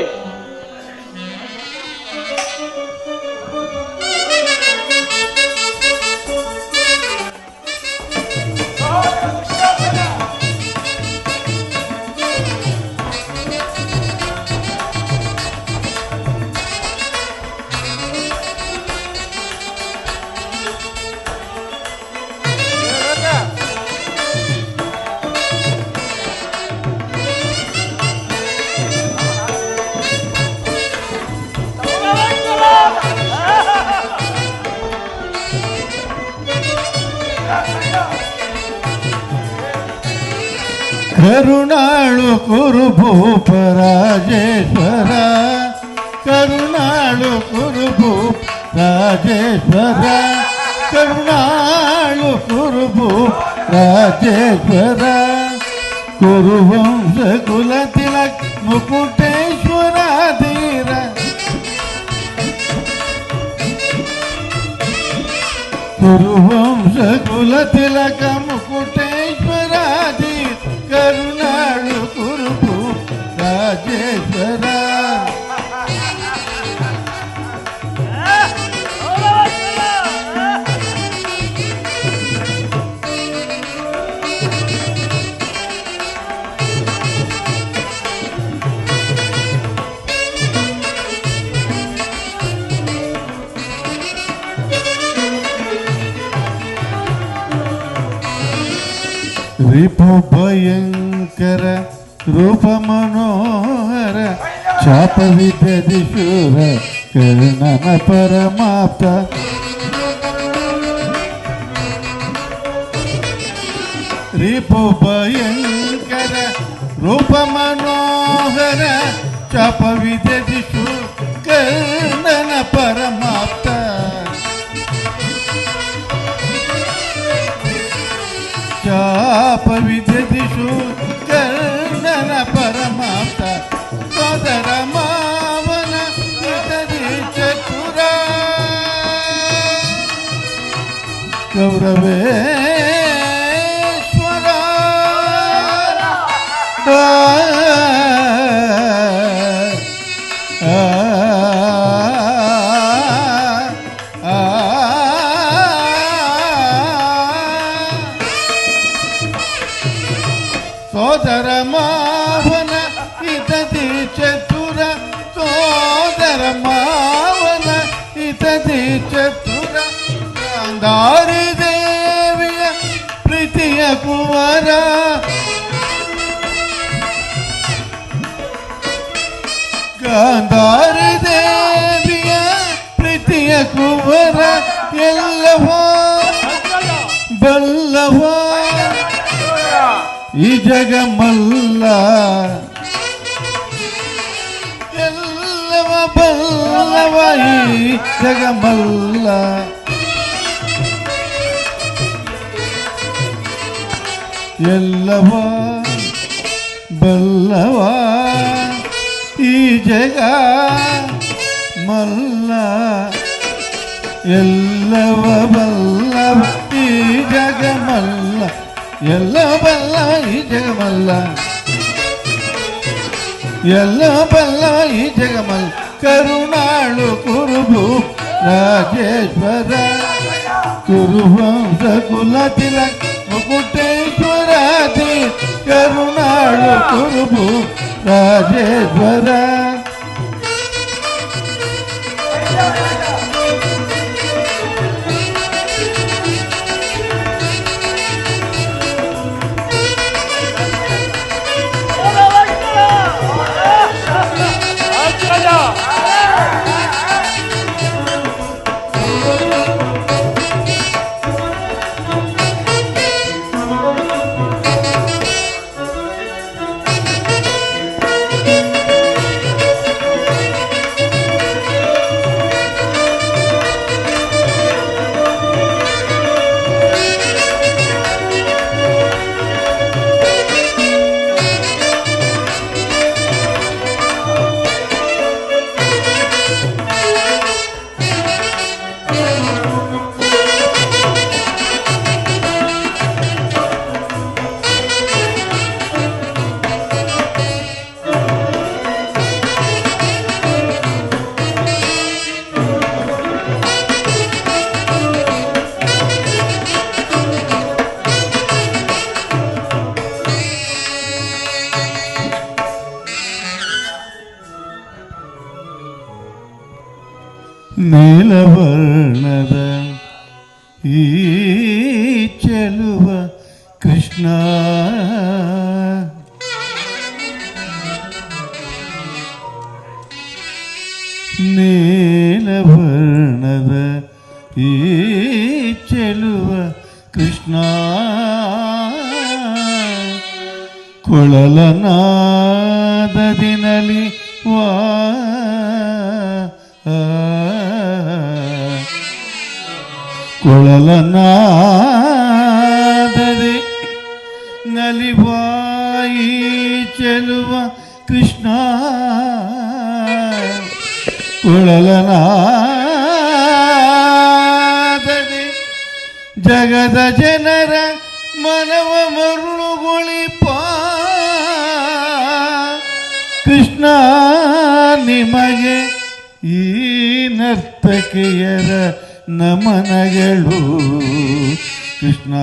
Speaker 7: ಕರುಣಾಳು ಕುರುಭೂಪ ರಾಜೇಶ್ವರ, ಕರುಣಾಳು ಕುರುಭೂಪ ರಾಜೇಶ್ವರ, ಕರುಣಾಳು ಕುರುಭೂಪ ರಾಜೇಶ್ವರ, ಕುರುವಂಶ ಕುಲ ತಿಲಕ್ ಮುಕುಟೇಶ್ವರ ಧೀರ, ಕುರುವಂಶ ಕುಲ ತಿಲಕ ಮುಕುಟೇಶ್ವರಾದಿ ಕರುನಾಡು ಕುರುಭೂ ರಾಜೇಶ್ವರ ರಿಪು ಭಯಂಕರ ರೂಪ ಮನೋಹರ ಶಾಪವಿದ್ಯದಿ ಶೂರ ಕರ್ಣನ ಪರಮಾಪ್ತ ರಿಪು ಭಯಂಕರ ರೂಪ ಮನೋಹರ ಶಾಪವಿದ್ಯದಿ ಶೂರ ಕರ್ಣನ ಪರಮಾಪ್ತ ಶಾಪವಿದ್ಯದಿಷು ಕರ್ಣನ ಪರಮಾಪ್ತ ಸೋದರ ಮಾವನ ಇತರಿ ಚತುರ ಕೌರವೇಶ್ವರ ಸೋದರ ಮಾವನ ಇತದಿ ಚತುರ ಸೋದರ ಮಾವನ ಇತದಿ ಚತುರ ಗಾಂಧಾರಿ ದೇವಿಯ ಪ್ರೀತಿಯ ಕುವರ ಗಾಂಧಾರಿ ದೇವಿಯ ಪ್ರೀತಿಯ ಕುವರ ಎಲ್ಲವೋ ಬಲ್ಲವೋ ಈ ಜಗಮಲ್ಲ ಎಲ್ಲವ ಬಲ್ಲವ ಈ ಜಗಮಲ್ಲ ಎಲ್ಲವ ಬಲ್ಲವ ಈ ಜಗ ಮಲ್ಲ ಎಲ್ಲವ ಬಲ್ಲವ ಈ ಜಗಮಲ್ಲ ಎಲ್ಲ ಬಲ್ಲ ಈ ಜಗಮಲ್ಲ ಎಲ್ಲ ಬಲ್ಲ ಈ ಜಗಮಲ್ಲ ಕರುಣಾಳು ಕುರುಭೂ ರಾಜೇಶ್ವರ ಕುರುವಂಶ ಕುಲ ತಿಲಕ ಮುಕುಟೇಶ್ವರಾದಿ ಕರುಣಾಳು ಕುರುಭೂ ರಾಜೇಶ್ವರ ನೀಲವರ್ಣದ ಈ ಚೆಲುವ ಕೃಷ್ಣ ನೀಲವರ್ಣದ ಈ ಚೆಲುವ ಕೃಷ್ಣ ಕೊಳಲನಾದದಿನಲಿ ಕೊಳಲನಾದದಿ ನಲಿವಾಯಿ ಚೆಲುವ ಕೃಷ್ಣ ಕೊಳಲನಾದದಿ ಜಗದ ಜನರ ಮನವ ಮರುಳುಗೊಳಿಪ ಕೃಷ್ಣ ನಿಮಗೆ ಈ ನರ್ತಕಿಯರ ನಮನಗಳು ಕೃಷ್ಣ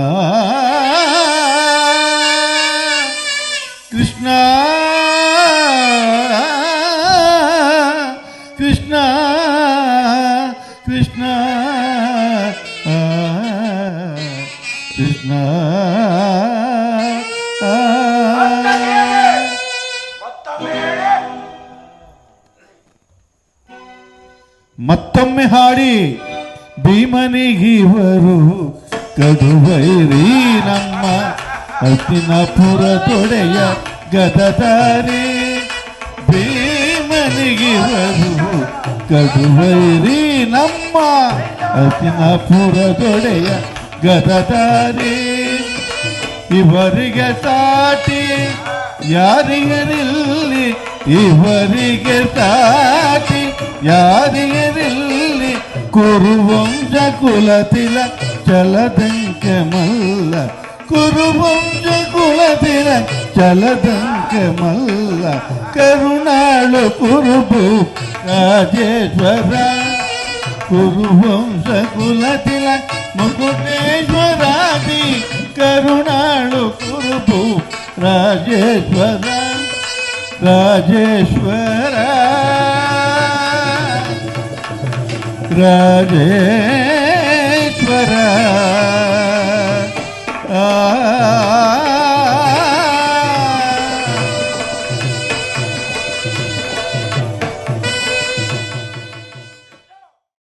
Speaker 7: ಕೃಷ್ಣ ಕೃಷ್ಣ ಕೃಷ್ಣ ಕೃಷ್ಣ ಮತ್ತೊಮ್ಮೆ ಹಾಡಿ ಭೀಮನಿಗಿವರು ಕಡುವೈರಿ ನಮ್ಮ ಹಸ್ತಿನಾಪುರ ತೊಡೆಯ ಗದಧಾರಿ ಭೀಮನಿಗಿವರು ಕಡುವೈರಿ ನಮ್ಮ ಹಸ್ತಿನಾಪುರ ತೊಡೆಯ ಗದಧಾರಿ ಇವರಿಗೆ ಸಾಟಿ ಯಾರಿಗರಿಲ್ಲಿ ಇವರಿಗೆ ಸಾಟಿ ಯಾರಿಗರಿಲ್ಲಿ ಕುರುವಂಶ ಕುಲತಿಲ ಚಲದಂಕ ಮಲ್ಲ ಕುರುವಂಶ ಕುಲತಿಲ ಚಲದಂಕ ಮಲ್ಲ ಕರುಣಾಳು ಕುರುಬು ರಾಜೇಶ್ವರ ಕುರುವಂಶ ಕುಲತಿಲ ಮುಕುಟೇಶ್ವರಾದಿ ಕರುಣಾಳು ಕುರುಬು ರಾಜೇಶ್ವರ ರಾಜೇಶ್ವರ ರಾಜೇಶ್ವರ